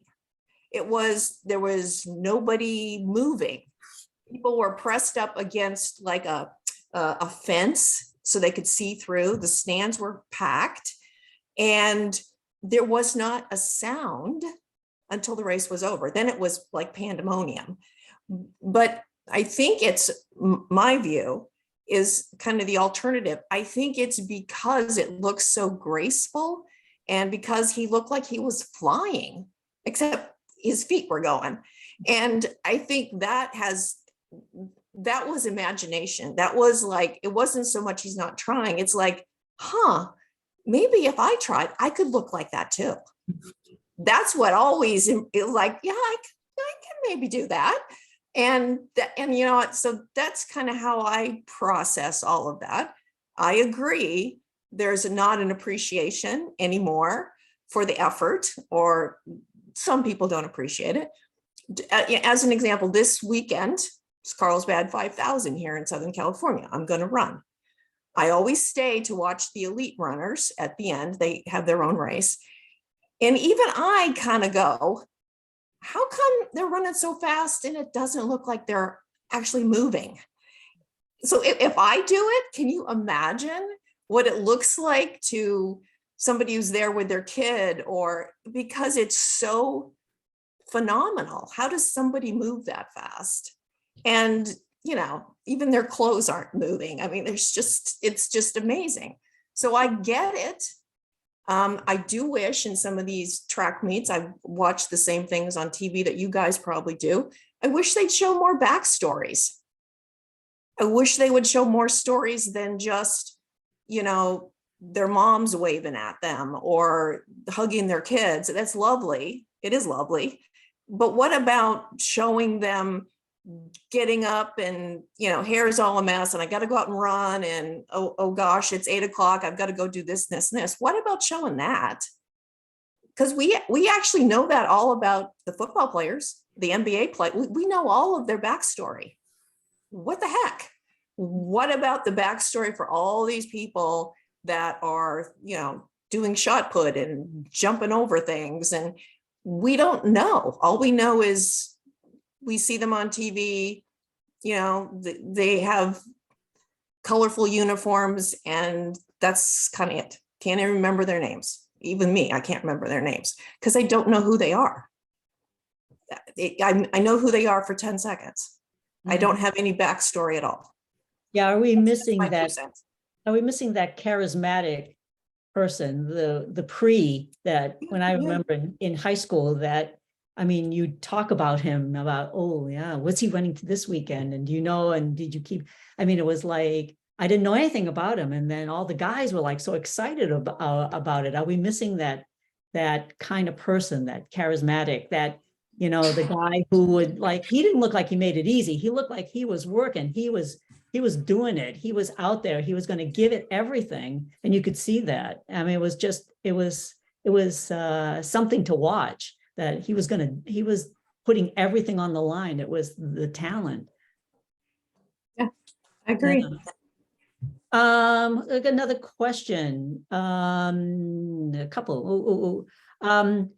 There was nobody moving. People were pressed up against like a fence so they could see through. The stands were packed. And there was not a sound until the race was over. Then it was like pandemonium. But I think my view is kind of the alternative. I think it's because it looks so graceful and because he looked like he was flying, except his feet were going. And I think that was imagination. That was like, it wasn't so much he's not trying. It's like, maybe if I tried, I could look like that too. That's what always like, yeah, I can maybe do that. And you know, so that's kind of how I process all of that. I agree. There's not an appreciation anymore for the effort, or some people don't appreciate it. As an example, this weekend, it's Carlsbad 5000 here in Southern California. I'm going to run. I always stay to watch the elite runners at the end. They have their own race. And even I kind of go, how come they're running so fast and it doesn't look like they're actually moving? So if I do it, can you imagine what it looks like to somebody who's there with their kid, or because it's so phenomenal? How does somebody move that fast? And you know, even their clothes aren't moving. I mean, it's just amazing. So I get it. I do wish in some of these track meets, I watch the same things on TV that you guys probably do. I wish they'd show more backstories. I wish they would show more stories than just, you know, their moms waving at them or hugging their kids. That's lovely. It is lovely. But what about showing them getting up and, hair is all a mess and I got to go out and run and, oh gosh, it's 8 o'clock. I've got to go do this, this, and this. What about showing that? Because we actually know that all about the football players, the NBA play. We know all of their backstory. What the heck? What about the backstory for all these people that are, doing shot put and jumping over things? And we don't know. All we know is we see them on TV, they have colorful uniforms and that's kind of it. Can't even remember their names. Even me, I can't remember their names because I don't know who they are. I know who they are for 10 seconds. I don't have any backstory at all. Yeah, are we missing My 2 that? cents. Are we missing that charismatic person, the that when I remember in high school that, I mean, you talk about him about, oh yeah, what's he running to this weekend? And and did you keep, I mean, it was like, I didn't know anything about him. And then all the guys were like so excited about it. Are we missing that kind of person, that charismatic, that, the guy who would he didn't look like he made it easy. He looked like he was working. He was doing it. He was out there. He was going to give it everything. And you could see that. I mean, it was something to watch, that he was putting everything on the line. It was the talent. Yeah, I agree. Another question. A couple.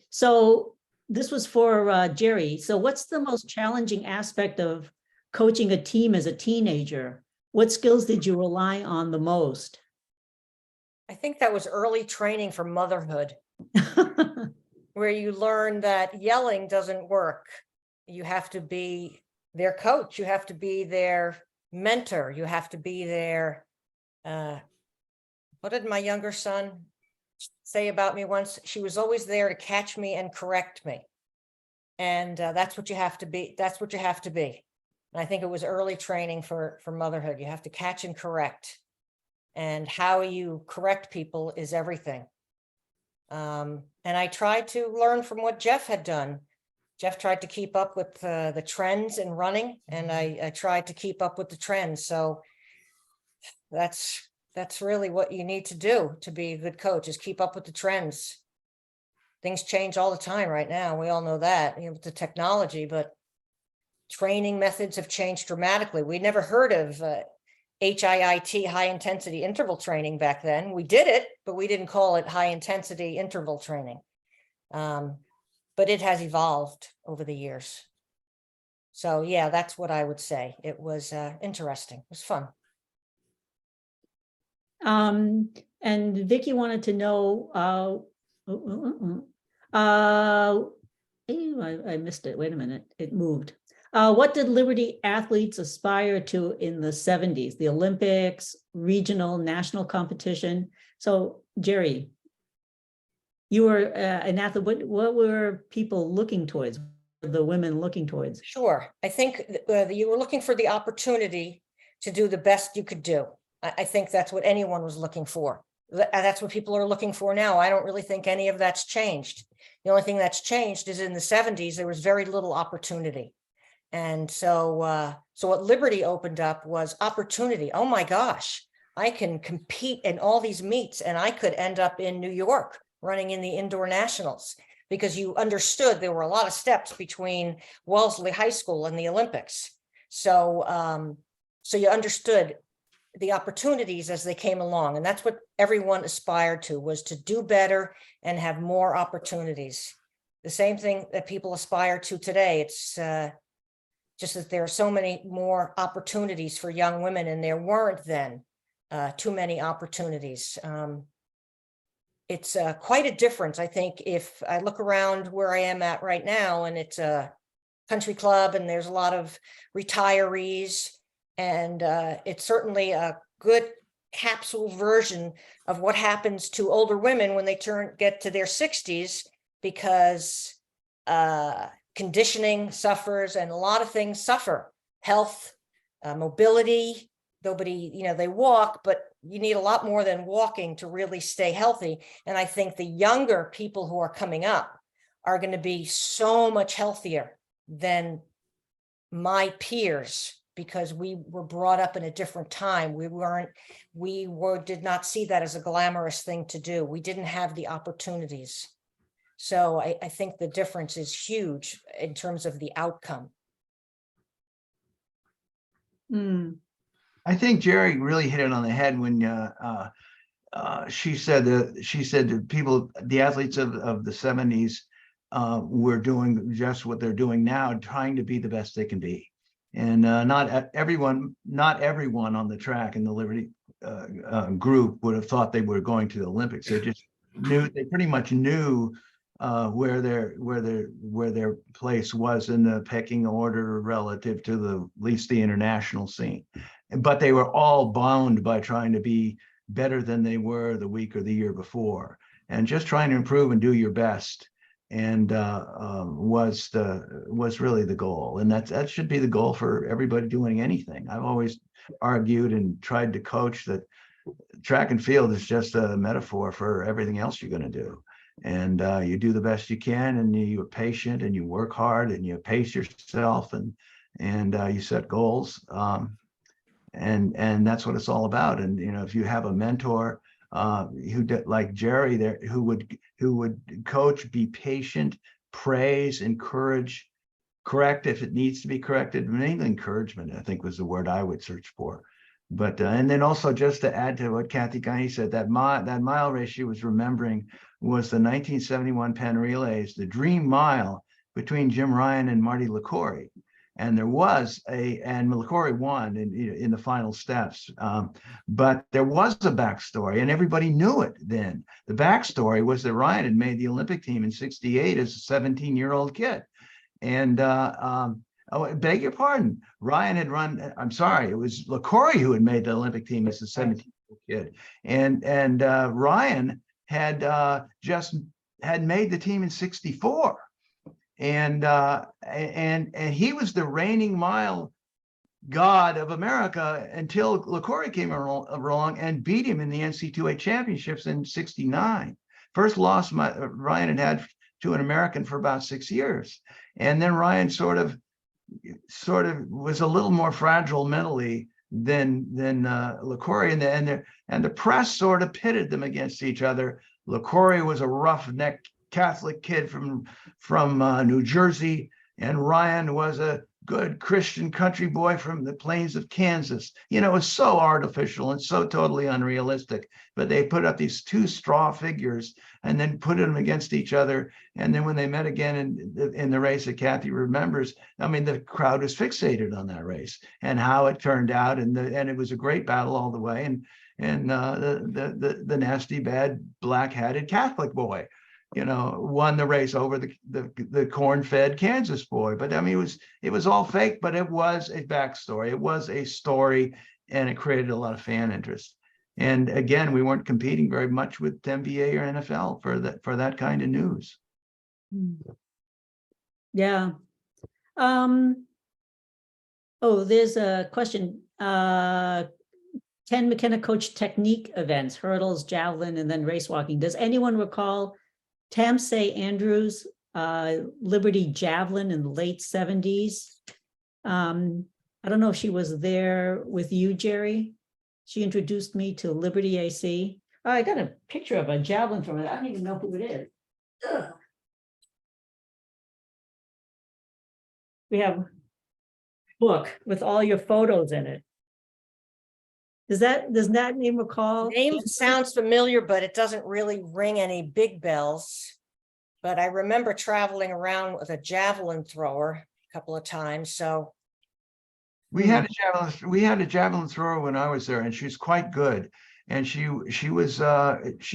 So this was for Jeri. So what's the most challenging aspect of coaching a team as a teenager? What skills did you rely on the most? I think that was early training for motherhood, where you learn that yelling doesn't work. You have to be their coach. You have to be their mentor. You have to be their, what did my younger son say about me once? She was always there to catch me and correct me. And that's what you have to be. That's what you have to be. And I think it was early training for motherhood. You have to catch and correct. And how you correct people is everything. And I tried to learn from what Jeff had done. Jeff tried to keep up with the trends in running, and I tried to keep up with the trends. So that's really what you need to do to be a good coach, is keep up with the trends. Things change all the time right now. We all know that, with the technology, but training methods have changed dramatically. We never heard of HIIT, high intensity interval training back then. We did it, but we didn't call it high intensity interval training. But it has evolved over the years. So yeah, that's what I would say. It was interesting. It was fun. And Vicky wanted to know, I missed it. Wait a minute. It moved. What did Liberty athletes aspire to in the 70s? The Olympics, regional, national competition. So Jeri, you were an athlete. What were people looking towards? The women looking towards? Sure. I think you were looking for the opportunity to do the best you could do. I think that's what anyone was looking for. That's what people are looking for now. I don't really think any of that's changed. The only thing that's changed is in the 70s, there was very little opportunity. And so what Liberty opened up was opportunity. Oh my gosh, I can compete in all these meets and I could end up in New York running in the indoor nationals, because you understood there were a lot of steps between Wellesley High School and the Olympics. So, so you understood the opportunities as they came along. And that's what everyone aspired to, was to do better and have more opportunities. The same thing that people aspire to today. It's just that there are so many more opportunities for young women, and there weren't then too many opportunities. It's quite a difference, I think, if I look around where I am at right now, and it's a country club and there's a lot of retirees, and it's certainly a good capsule version of what happens to older women when they get to their 60s, because conditioning suffers and a lot of things suffer. Health, mobility, nobody, they walk, but you need a lot more than walking to really stay healthy. And I think the younger people who are coming up are going to be so much healthier than my peers, because we were brought up in a different time. Did not see that as a glamorous thing to do. We didn't have the opportunities. So I think the difference is huge in terms of the outcome. I think Jeri really hit it on the head when she said that people, the athletes of the 70s were doing just what they're doing now, trying to be the best they can be. And not everyone on the track in the Liberty group would have thought they were going to the Olympics. They just knew, they pretty much knew where their place was in the pecking order relative to at least the international scene. But they were all bound by trying to be better than they were the week or the year before, and just trying to improve and do your best. And was really the goal, and that should be the goal for everybody doing anything. I've always argued and tried to coach that track and field is just a metaphor for everything else you're going to do. And you do the best you can, and you're patient, and you work hard, and you pace yourself, and you set goals. And that's what it's all about. And if you have a mentor who like Jeri there, who would coach, be patient, praise, encourage, correct if it needs to be corrected. Mainly encouragement, I think, was the word I would search for. But and then also, just to add to what Kathy Guiney said, that mile race she was remembering was the 1971 Penn Relays, the Dream Mile between Jim Ryan and Marty LaCouri. And there was and LaCouri won in the final steps. But there was a backstory, and everybody knew it then. The backstory was that Ryan had made the Olympic team in '68 as a 17-year-old kid. And oh, beg your pardon, Ryan had run, I'm sorry, it was LaCouri who had made the Olympic team as a 17-year-old kid. And Ryan had just made the team in '64. And he was the reigning mile god of America until LaCouri came along and beat him in the NC2A championships in '69. First loss Ryan had to an American for about 6 years. And then Ryan sort of was a little more fragile mentally than LaCouri, and the press sort of pitted them against each other. LaCouri was a roughneck Catholic kid from New Jersey, and Ryan was a good Christian country boy from the plains of Kansas. It was so artificial and so totally unrealistic, but they put up these two straw figures and then put them against each other. And then when they met again in the race that Kathy remembers, I mean, the crowd was fixated on that race and how it turned out. And it was a great battle all the way. And the nasty, bad, black-hatted Catholic boy, won the race over the corn-fed Kansas boy. But I mean, it was all fake, but it was a backstory. It was a story, and it created a lot of fan interest. And again, we weren't competing very much with NBA or NFL for that kind of news. Yeah. Oh, there's a question. Ken McKenna coached technique events, hurdles, javelin, and then race walking. Does anyone recall Tamsay Andrews, Liberty Javelin in the late 70s? I don't know if she was there with you, Jeri. She introduced me to Liberty AC. Oh, I got a picture of a javelin from it. I don't even know who it is. Ugh. We have a book with all your photos in it. Does that name recall? Name sounds familiar, but it doesn't really ring any big bells. But I remember traveling around with a javelin thrower a couple of times. So we had a javelin thrower when I was there, and she's quite good. And she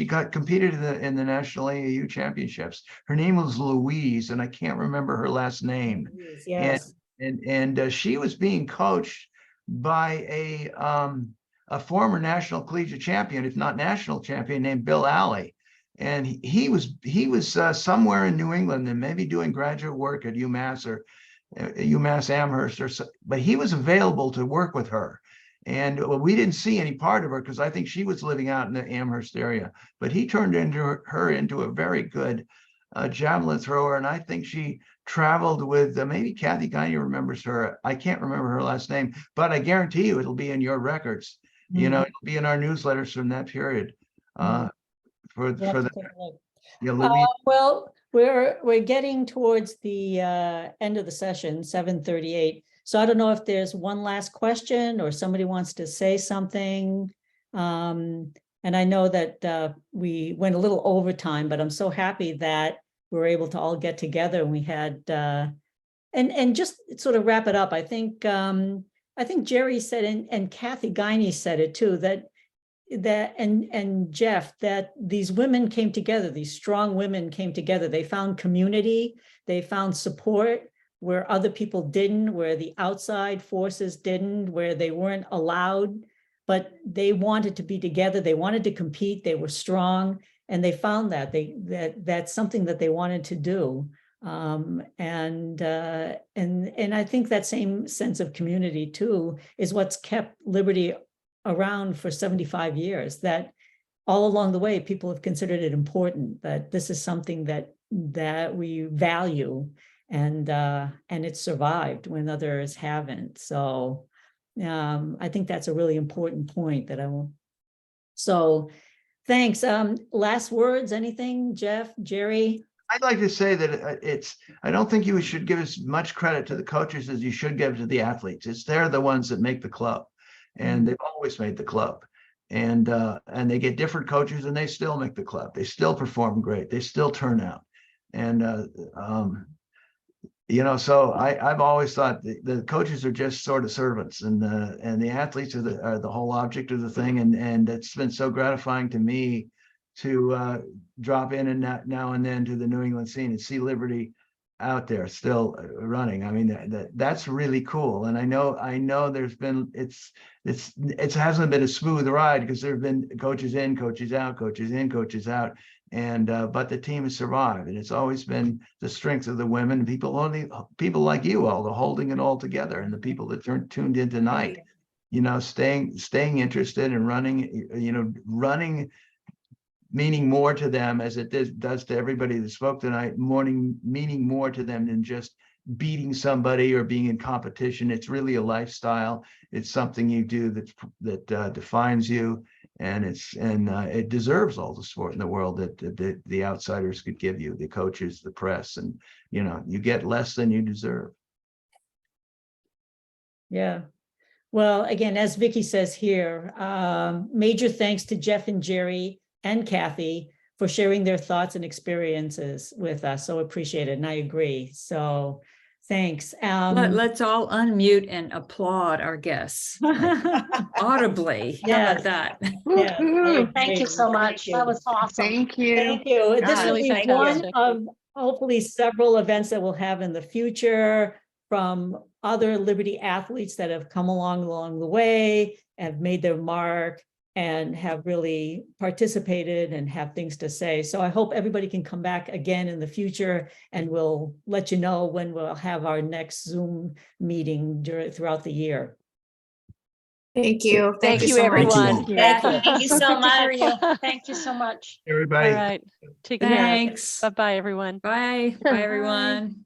competed in the national AAU championships. Her name was Louise, and I can't remember her last name. Yes. And she was being coached by a former national collegiate champion, if not national champion, named Bill Alley. And he was somewhere in New England and maybe doing graduate work at UMass or UMass Amherst, but he was available to work with her. And we didn't see any part of her because I think she was living out in the Amherst area, but he turned her into a very good javelin thrower, and I think she traveled with maybe Kathy Gagne remembers her. I can't remember her last name, but I guarantee you it'll be in your records. You know, it'll be in our newsletters from that period. For We'll have the to take a look. yeah, Louise. Well, we're getting towards the end of the session, 7:38. So I don't know if there's one last question or somebody wants to say something. And I know that we went a little over time, but I'm so happy that we were able to all get together and we had and just sort of wrap it up. I think Jeri said and Kathy Gagne said it too, that and Jeff, that these women came together, these strong women came together. They found community, they found support where other people didn't, where the outside forces didn't, where they weren't allowed, but they wanted to be together. They wanted to compete. They were strong, and they found that that's something that they wanted to do. And I think that same sense of community too is what's kept Liberty around for 75 years, that all along the way, people have considered it important, that this is something that we value, and it survived when others haven't. So I think that's a really important point that I will. So thanks. Last words, anything, Jeff, Jeri? I'd like to say that I don't think you should give as much credit to the coaches as you should give to the athletes. They're the ones that make the club, and they've always made the club. And they get different coaches and they still make the club. They still perform great. They still turn out. And you know, so I've always thought the coaches are just sort of servants, and the athletes are the whole object of the thing. And it's been so gratifying to me to drop in and now and then to the New England scene and see Liberty out there still running. I mean, that's really cool. And I know there's been it hasn't been a smooth ride because there have been coaches in, coaches out, coaches in, coaches out. And but the team has survived, and it's always been the strength of the women, people like you all, the holding it all together, and the people that tuned in tonight, you know, staying interested and running, you know, running meaning more to them as it does to everybody that spoke tonight, meaning more to them than just beating somebody or being in competition. It's really a lifestyle. It's something you do that defines you, and it deserves all the support in the world that the outsiders could give you, the coaches, the press, and you know, you get less than you deserve. Yeah. Well, again, as Vicky says here, major thanks to Jeff and Jeri and Kathy for sharing their thoughts and experiences with us. So appreciate it. And I agree. So thanks. Let's all unmute and applaud our guests audibly. How about that? Yeah, Thank you so much. That was awesome. Thank you. Thank you. This will Really be one fantastic. of hopefully several events that we'll have in the future from other Liberty athletes that have come along the way, have made their mark, and have really participated and have things to say. So I hope everybody can come back again in the future, and we'll let you know when we'll have our next Zoom meeting throughout the year. Thank you. Thank you, so much. everyone. Thank you so much. Thank you so much. Everybody. All right. Take care. Thanks. Bye-bye, everyone. Bye. Bye, everyone.